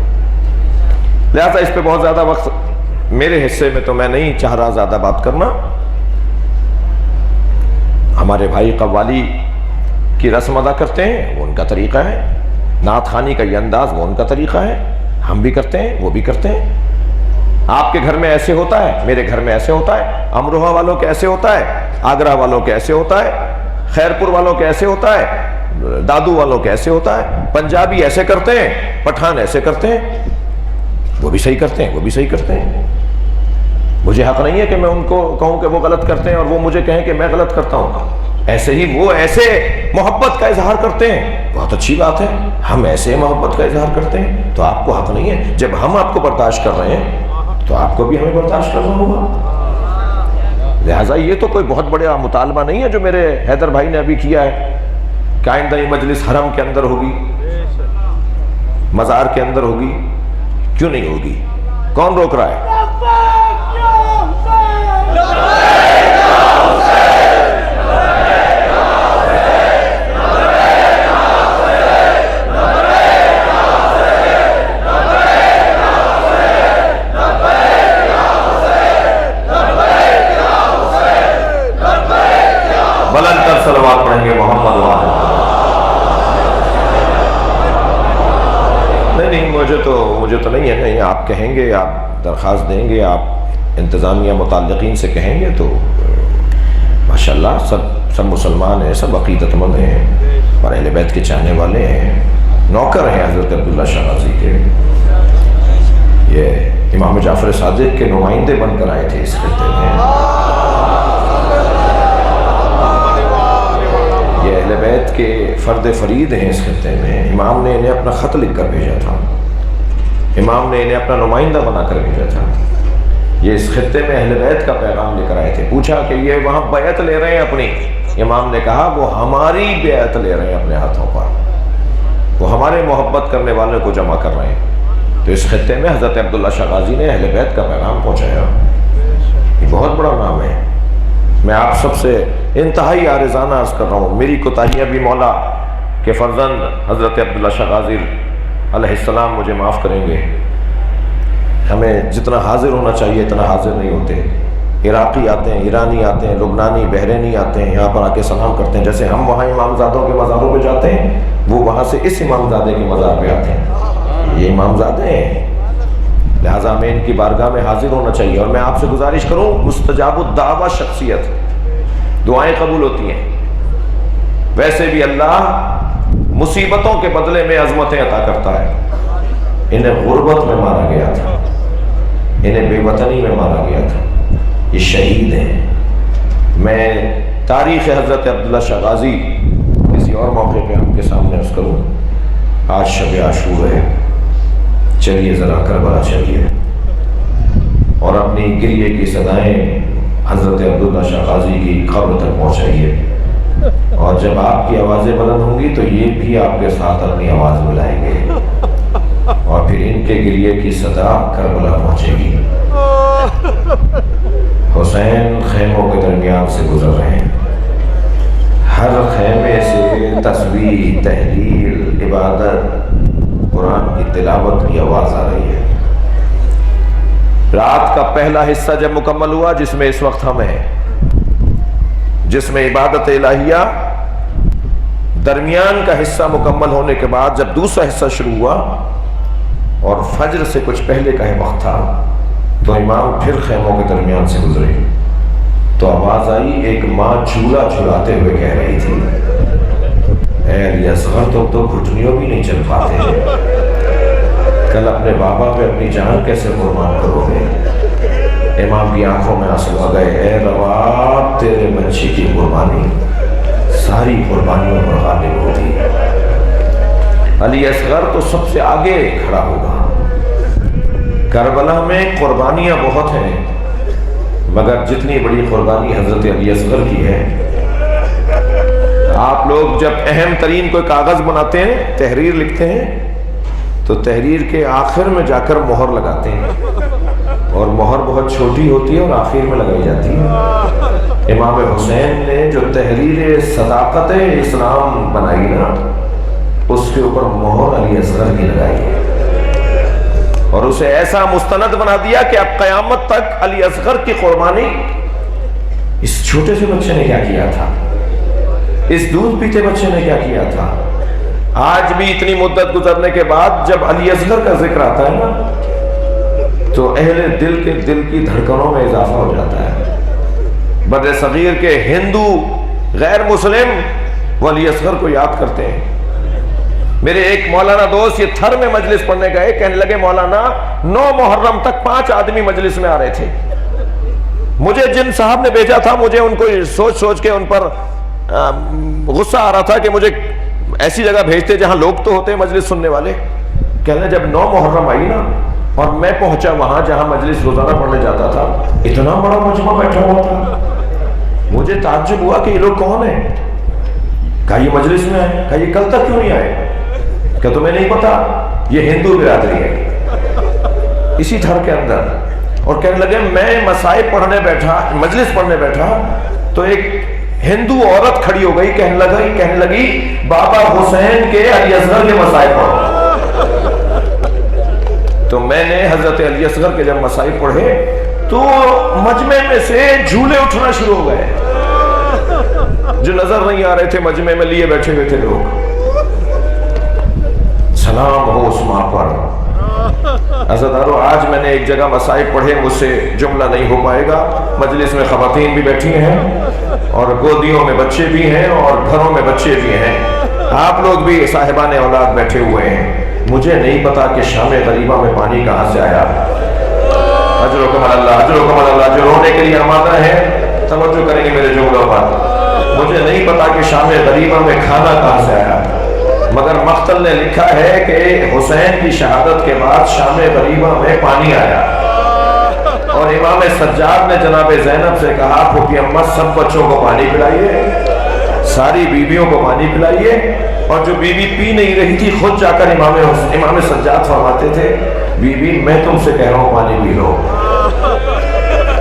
لہذا اس پہ بہت زیادہ وقت میرے حصے میں تو میں نہیں چاہ رہا زیادہ بات کرنا۔ ہمارے بھائی قوالی کی رسم ادا کرتے ہیں، وہ ان کا طریقہ ہے، نعت خوانی کا یہ انداز وہ ان کا طریقہ ہے، ہم بھی کرتے ہیں، وہ بھی کرتے ہیں۔ آپ کے گھر میں ایسے ہوتا ہے، میرے گھر میں ایسے ہوتا ہے، امروہہ والوں کے ایسے ہوتا ہے، آگرہ والوں کے ایسے ہوتا ہے، خیرپور والوں کے ایسے ہوتا ہے، دادو والوں کے ایسے ہوتا ہے، پنجابی ایسے کرتے ہیں، پٹھان ایسے کرتے ہیں، وہ بھی صحیح کرتے ہیں، وہ بھی صحیح کرتے ہیں۔ مجھے حق نہیں ہے کہ میں ان کو کہوں کہ وہ غلط کرتے ہیں اور وہ مجھے کہیں کہ میں غلط کرتا ہوں۔ ایسے ہی وہ ایسے محبت کا اظہار کرتے ہیں، بہت اچھی بات ہے، ہم ایسے محبت کا اظہار کرتے ہیں، تو آپ کو حق نہیں ہے۔ جب ہم آپ کو برداشت کر رہے ہیں تو آپ کو بھی ہمیں برداشت کرنا ہوگا۔ لہٰذا یہ تو کوئی بہت بڑا مطالبہ نہیں ہے جو میرے حیدر بھائی نے ابھی کیا ہے کہ آئندہ یہ مجلس حرم کے اندر ہوگی، مزار کے اندر ہوگی، کیوں نہیں ہوگی؟ کون روک رہا ہے؟ بلند تر صلوات پڑھیں گے محمد وآلہ۔ نہیں مجھے تو نہیں ہے، نہیں آپ کہیں گے، آپ درخواست دیں گے، آپ انتظامیہ متعلقین سے کہیں گے تو ماشاءاللہ سب مسلمان ہیں، سب عقیدت مند ہیں اور اہل بیت کے چاہنے والے ہیں، نوکر ہیں حضرت عبداللہ شاہ غازی کے۔ یہ امام جعفر صادق کے نمائندے بن کر آئے تھے اس خطے میں، یہ اہل بیت کے فرد فرید ہیں اس خطے میں۔ امام نے انہیں اپنا خط لکھ کر بھیجا تھا، امام نے انہیں اپنا نمائندہ بنا کر بھیجا تھا۔ یہ اس خطے میں اہل بیت کا پیغام لے کر آئے تھے۔ پوچھا کہ یہ وہاں بیعت لے رہے ہیں اپنی، امام نے کہا وہ ہماری بیعت لے رہے ہیں اپنے ہاتھوں پر، وہ ہمارے محبت کرنے والوں کو جمع کر رہے ہیں۔ تو اس خطے میں حضرت عبداللہ شاہ غازی نے اہل بیت کا پیغام پہنچایا۔ یہ بہت بڑا نام ہے۔ میں آپ سب سے انتہائی عارضانہ عرض کر رہا ہوں، میری کوتاہیاں بھی مولا کے فرزند حضرت عبداللہ شاہ غازی علیہ السلام مجھے معاف کریں گے۔ ہمیں جتنا حاضر ہونا چاہیے اتنا حاضر نہیں ہوتے۔ عراقی آتے ہیں، ایرانی آتے ہیں، لبنانی، بحرینی آتے ہیں، یہاں پر آ کے سلام کرتے ہیں، جیسے ہم وہاں امامزادوں کے مزاروں پہ جاتے ہیں، وہ وہاں سے اس امامزادے کے مزار پہ آتے ہیں۔ یہ امامزادے ہیں، لہٰذا ہمیں ان کی بارگاہ میں حاضر ہونا چاہیے۔ اور میں آپ سے گزارش کروں، مستجاب الدعوہ شخصیت، دعائیں قبول ہوتی ہیں۔ ویسے بھی اللہ مصیبتوں کے بدلے میں عظمتیں عطا کرتا ہے۔ انہیں غربت میں مارا گیا تھا، انہیں بے وطنی میں مارا گیا تھا، یہ شہید ہیں۔ میں تاریخ حضرت عبداللہ شاہ غازی کسی اور موقع پہ آپ کے سامنے عرض کروں۔ آج شب عاشور ہے، چلیے ذرا کربلا چلیے اور اپنی گریے کی صدائیں حضرت عبداللہ شاہ غازی کی قبر تک پہنچائیے، اور جب آپ کی آوازیں بلند ہوں گی تو یہ بھی آپ کے ساتھ اپنی آواز ملائیں گے، اور پھر ان کے گریے کی صدا کربلا پہنچے گی۔ حسین خیموں کے درمیان سے گزر رہے ہیں. ہر خیمے سے تسبیح، تحلیل، عبادت، قرآن کی تلاوت کی آواز آ رہی ہے. رات کا پہلا حصہ جب مکمل ہوا، جس میں اس وقت ہم ہیں، جس میں عبادت الہیہ، درمیان کا حصہ مکمل ہونے کے بعد جب دوسرا حصہ شروع ہوا اور فجر سے کچھ پہلے کا وقت تھا تو امام پھر خیموں کے درمیان سے گزرے تو آواز آئی. ایک ماں چولہا چلاتے ہوئے کہہ رہی تھی، اے علی اصغر، تم تو گھٹنیوں بھی نہیں چل پاتے ہیں، کل اپنے بابا پہ اپنی جان کیسے قربان کرو گے؟ امام کی آنکھوں میں آنسو آ گئے. اے رباب، تیرے بچی کی قربانی ساری قربانیوں پر غالب ہوتی ہے. علی اصغر تو سب سے آگے کھڑا ہوگا. کربلا میں قربانیاں بہت ہیں، مگر جتنی بڑی قربانی حضرت علی اصغر کی ہے. آپ لوگ جب اہم ترین کوئی کاغذ بناتے ہیں، تحریر لکھتے ہیں، تو تحریر کے آخر میں جا کر مہر لگاتے ہیں، اور مہر بہت چھوٹی ہوتی ہے اور آخر میں لگائی جاتی ہے. امام حسین نے جو تحریر صداقت اسلام بنائی نا، اس کے اوپر مہر علی اصغر کی لگائی ہے، اور اسے ایسا مستند بنا دیا کہ اب قیامت تک علی اصغر کی قربانی اس چھوٹے سے بچے نے کیا کیا تھا، اس دودھ پیتے بچے نے کیا کیا تھا. آج بھی اتنی مدت گزرنے کے بعد جب علی اصغر کا ذکر آتا ہے نا، تو اہل دل کے دل کی دھڑکنوں میں اضافہ ہو جاتا ہے. بر صغیر کے ہندو غیر مسلم وہ علی اصغر کو یاد کرتے ہیں. میرے ایک مولانا دوست یہ تھر میں مجلس پڑھنے گئے، کہنے لگے مولانا 9 محرم تک 5 آدمی مجلس میں آ رہے تھے. مجھے جن صاحب نے بھیجا تھا، مجھے ان کو سوچ سوچ کے ان پر غصہ آ رہا تھا کہ مجھے ایسی جگہ بھیجتے جہاں لوگ تو ہوتے ہیں مجلس سننے والے. کہنے جب 9 محرم آئی نا اور میں پہنچا وہاں جہاں مجلس روزانہ پڑھنے جاتا تھا، اتنا بڑا مجمع بیٹھا ہوا تھا. مجھے تعجب ہوا کہ یہ لوگ کون ہیں. کہا یہ مجلس میں آئے. کہا یہ کل تک کیوں نہیں آئے؟ کیا تمہیں نہیں پتا یہ ہندو برادری ہے اسی تھر کے اندر. اور کہنے لگے میں مسائب پڑھنے بیٹھا، مجلس پڑھنے بیٹھا تو ایک ہندو عورت کھڑی ہو گئی، کہنے لگی بابا حسین کے علی اصغر کے مسائب پڑھو. تو میں نے حضرت علی اصغر کے جب مسائب پڑھے تو مجمع میں سے جھولے اٹھنا شروع ہو گئے جو نظر نہیں آ رہے تھے، مجمع میں لیے بیٹھے ہوئے تھے لوگ. سلام ہو اس ماں پر. عزیزانو، آج میں نے ایک جگہ مسائب پڑھے، مجھ سے جملہ نہیں ہو پائے گا. مجلس میں خواتین بھی بیٹھی ہیں اور گودیوں میں بچے بھی ہیں اور گھروں میں بچے بھی ہیں. آپ لوگ بھی صاحبان اولاد بیٹھے ہوئے ہیں. مجھے نہیں پتا کہ شام غریبہ میں پانی کہاں سے آیا. اجرکم اللہ، اجرکم اللہ. جو رونے کے لیے آمادہ ہے توجہ کریں گے میرے جملوں پر. مجھے نہیں پتا کہ شام غریبہ میں کھانا کہاں سے آیا، مگر مقتل نے لکھا ہے کہ حسین کی شہادت کے بعد شام غریبہ میں پانی آیا اور امام سجاد نے جناب زینب سے کہا پھوپھی اماں سب بچوں کو پانی پلائیے، ساری بیویوں کو پانی پلائیے. اور جو بیوی پی نہیں رہی تھی خود جا کر امام سجاد فرماتے تھے بیوی میں تم سے کہہ رہا ہوں پانی پی لو،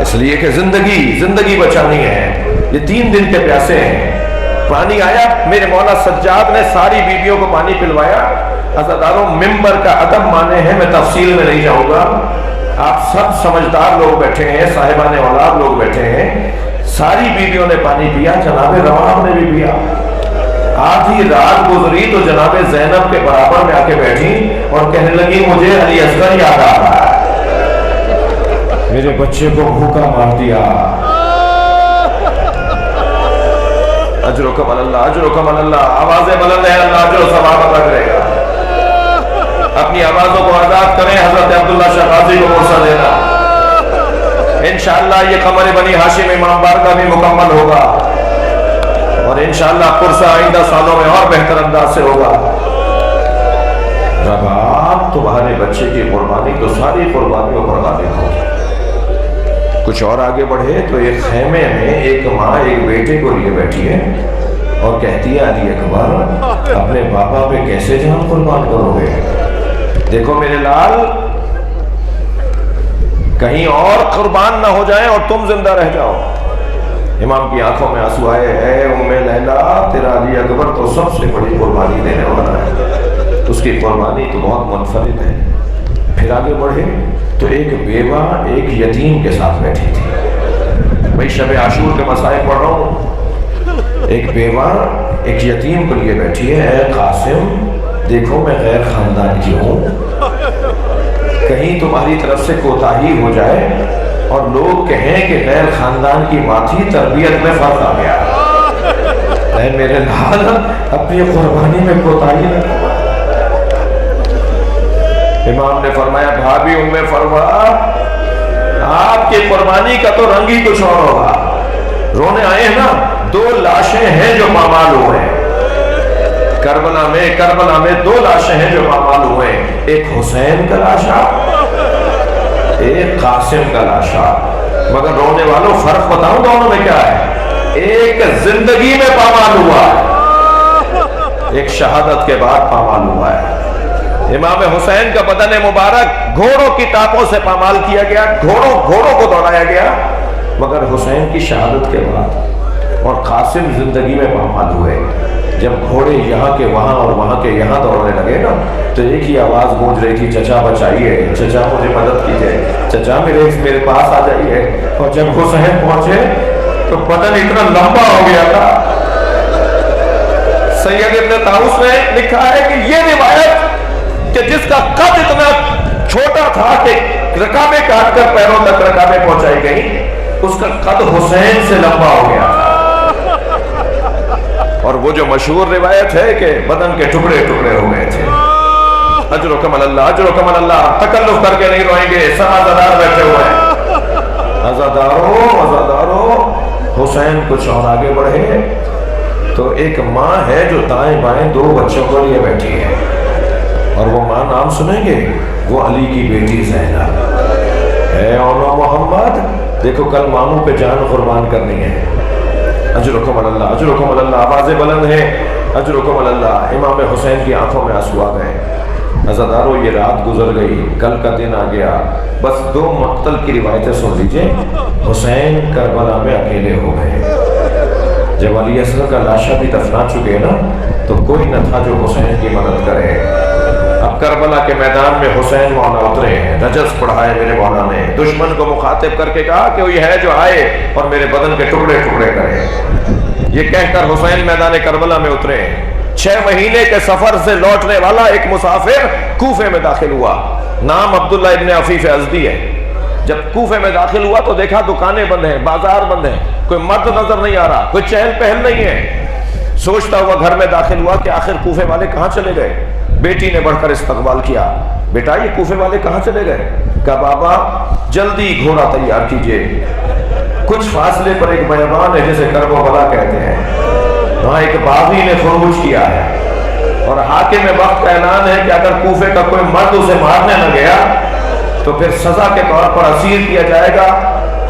اس لیے کہ زندگی بچانی ہے. یہ 3 دن کے پیاسے ہیں. پانی آیا، میرے مولا سجاد نے ساری بیویوں کو پانی پلوایا. عزاداروں، ممبر کا ادب مانے ہیں، میں تفصیل میں نہیں جاؤں گا. آپ سب سمجھدار لوگ بیٹھے ہیں، صاحبان اولاد لوگ بیٹھے ہیں. ساری بیویوں نے پانی پیا، جناب رواب نے بھی پیا. آدھی رات گزری تو جناب زینب کے برابر میں آ کے بیٹھی اور کہنے لگی مجھے علی اصغر یاد آ رہا ہے، میرے بچے کو بھوکا مار دیا. اجرکم اللہ، اجرکم اللہ. آوازیں بلند ہیں، اللہ اجر و ثواب عطا کرے گا. اپنی آوازوں کو آزاد کریں. حضرت عبداللہ شاہ غازی کو پرسہ دینا. انشاءاللہ یہ قمر بنی ہاشم امام بارگاہ بھی مکمل ہوگا اور انشاءاللہ پرسہ آئندہ سالوں میں اور بہتر انداز سے ہوگا. رب آپ تمہارے بچے کی قربانی تو ساری قربانیوں پر غالب ہو. کچھ اور آگے بڑھے تو ایک خیمے میں ایک ماں ایک بیٹے کو لیے بیٹھی ہے اور کہتی ہے علی اکبر اپنے بابا پہ کیسے جان قربان کرو گے؟ دیکھو میرے لال، کہیں اور قربان نہ ہو جائیں اور تم زندہ رہ جاؤ۔ امام کی آنکھوں میں آنسو آئے، اے ام لیلا، تیرا علی اکبر تو سب سے بڑی قربانی دینے والا ہے، اس کی قربانی تو بہت منفرد ہے۔ پھر آگے بڑھے تو ایک بیوہ ایک یتیم کے ساتھ بیٹھی تھی۔ میں شب عاشور کے مسائل پڑھ رہا ہوں، ایک بیوہ ایک یتیم کو لیے بیٹھی ہے، اے قاسم دیکھو میں غیر خاندان کی ہوں، کہیں تمہاری طرف سے کوتاہی ہو جائے اور لوگ کہیں کہ غیر خاندان کی ماں تھی، تربیت میں فرق آ گیا، اے میرے لال اپنی قربانی میں کوتاہی نہ کرو۔ امام نے فرمایا بھابی ام فروا، آپ کی قربانی کا تو رنگ ہی کچھ اور ہوگا۔ رونے آئے ہیں نا، 2 لاشیں ہیں جو پامال ہوئے ہیں کربلا میں 2 لاشیں ہیں جو پامال ہوئے ہیں، ایک حسین کا لاشا، ایک قاسم کا لاشا۔ مگر رونے والوں فرق بتاؤں دونوں میں کیا ہے؟ ایک زندگی میں پامال ہوا ہے، ایک شہادت کے بعد پامال ہوا ہے۔ امام حسین کا بدن مبارک گھوڑوں کی ٹاپوں سے پامال کیا گیا، گھوڑوں کو دوڑایا گیا، مگر حسین کی شہادت کے بعد اور قاسم زندگی میں پامال ہوئے۔ جب گھوڑے یہاں کے وہاں اور وہاں کے یہاں دوڑنے لگے نا تو ایک ہی آواز گونج رہی تھی، چچا بچائیے، چچا مجھے مدد کیجیے، چچا میرے پاس آ جائیے۔ اور جب حسین پہنچے تو بدن اتنا لمبا ہو گیا تھا۔ سید ابن طاؤس نے لکھا ہے کہ یہ روایت کہ جس کا قد اتنا چھوٹا تھا کہ رکابیں کاٹ کر پیروں تک رکابیں پہنچائی گئی، اس کا قد حسین سے لمبا ہو گیا تھا۔ اور وہ جو مشہور روایت ہے کہ بدن کے ٹکڑے ٹکڑے ہو گئے تھے۔ اجرکم اللہ، اجرکم اللہ، تکلف کر کے نہیں روئیں گے، سب عزادار بیٹھے ہوئے ہیں۔ عزادارو حسین کچھ اور آگے بڑھے تو ایک ماں ہے جو دائیں بائیں 2 بچوں کو لیے بیٹھی ہے، اور وہ ماں نام سنیں گے، وہ علی کی بیٹی زینب ہے۔ اولو محمد دیکھو کل ماموں پہ جان قربان کرنی ہے۔ اجرکم اللہ، اجرکم اللہ، آوازیں بلند ہیں، اجرکم اللہ۔ امام حسین کی آنکھوں میں آنسو آ گئے۔ عزادارو یہ رات گزر گئی، کل کا دن آ گیا، بس 2 مقتل کی روایتیں سن لیجئے۔ حسین کربلا میں اکیلے ہو گئے۔ جب علی اصغر کا لاشا بھی دفنا چکے نا تو کوئی نہ تھا جو حسین کی مدد کرے۔ اب کربلا کے میدان میں حسین مولا اترے ہیں، رجز پڑھائے میرے مولا نے، دشمن کو مخاطب کر کے کہا کہ وہی ہے جو آئے اور میرے بدن کے ٹکڑے ٹکڑے کرے۔ یہ کہہ کر حسین میدان کربلا میں اترے ہیں۔ 6 مہینے کے سفر سے لوٹنے والا ایک مسافر کوفے میں داخل ہوا، نام عبداللہ ابن عفیف ازدی ہے۔ جب کوفے میں داخل ہوا تو دیکھا دکانیں بند ہیں، بازار بند ہیں، کوئی مرد نظر نہیں آ رہا، کوئی چہل پہل نہیں ہے۔ سوچتا ہوا گھر میں داخل ہوا کہ آخر کوفے والے کہاں چلے گئے۔ بیٹی نے بڑھ کر استقبال کیا، بیٹا یہ کوفے والے کہاں چلے گئے؟ کہا بابا جلدی گھوڑا تیار کیجئے، کچھ فاصلے پر ایک بیابان ہے جسے کرب و بلا کہتے ہیں، وہاں ایک باغی نے خروج کیا ہے، اور حاکم وقت کا اعلان ہے کہ اگر کوفے کا کوئی مرد اسے مارنے نہ گیا تو پھر سزا کے طور پر اسیر کیا جائے گا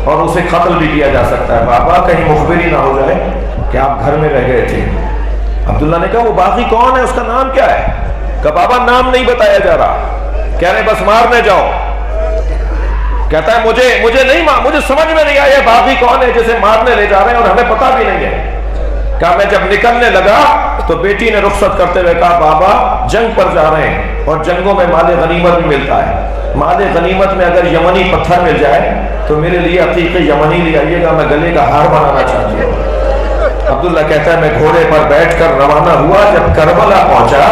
اور اسے قتل بھی کیا جا سکتا ہے۔ بابا کہیں مخبری نہ ہو جائے کہ آپ گھر میں رہ گئے تھے۔ عبداللہ نے کہا وہ باغی کون ہے، اس کا نام کیا ہے؟ کہا بابا نام نہیں بتایا جا رہا، کہہ رہے بس مارنے جاؤ۔ کہتا ہے مجھے نہیں مجھے سمجھ میں نہیں آیا باغی کون ہے جسے مارنے لے جا رہے ہیں اور ہمیں پتہ بھی نہیں ہے۔ کہا میں جب نکلنے لگا تو بیٹی نے رخصت کرتے ہوئے کہا بابا جنگ پر جا رہے ہیں اور جنگوں میں مال غنیمت بھی ملتا ہے، مال غنیمت میں اگر یمنی پتھر مل جائے تو میرے لیے عقیق یمنی لے آئیے گا، میں گلے کا ہار بنانا چاہتی ہوں۔ عبداللہ کہتا ہے میں گھوڑے پر بیٹھ کر روانہ ہوا، جب کربلا پہنچا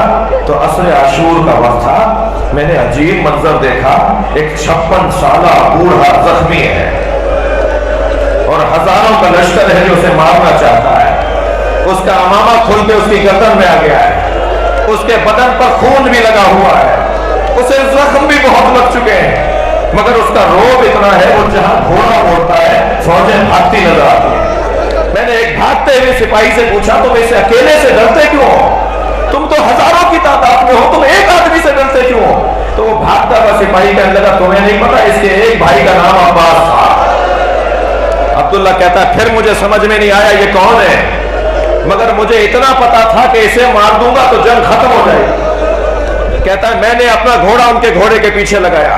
تو عصر عاشور کا وقت تھا، میں نے عجیب منظر دیکھا، ایک 56 سالہ بوڑھا زخمی ہے اور ہزاروں کا لشکر ہے جو اسے مارنا چاہتا ہے، اس کا امامہ کھل کے اس کی گردن میں آ گیا ہے، اس کے بدن پر خون بھی لگا ہوا ہے، اسے زخم بھی بہت لگ چکے ہیں، مگر اس کا روب اتنا ہے وہ جہاں گھوڑا موڑتا ہے فوجیں بھاگتی نظر آتی ہیں۔ میں نے ایک بھاگتے ہوئے سپاہی سے پوچھا تم اسے اکیلے سے ڈرتے کیوں ہو؟ تم تو ہزاروں کی تعداد میں ہو، تم ایک آدمی سے ڈرتے کیوں ہو؟ تو وہ بھاگتا ہوا سپاہی کہنے لگا تمہیں نہیں پتا اس کے ایک بھائی کا نام عباس تھا۔ عبداللہ کہتا ہے پھر مجھے سمجھ میں نہیں آیا یہ کون ہے، مگر مجھے اتنا پتا تھا کہ اسے مار دوں گا تو جنگ ختم ہو جائے گی۔ کہتا ہے میں نے اپنا گھوڑا ان کے گھوڑے کے پیچھے لگایا،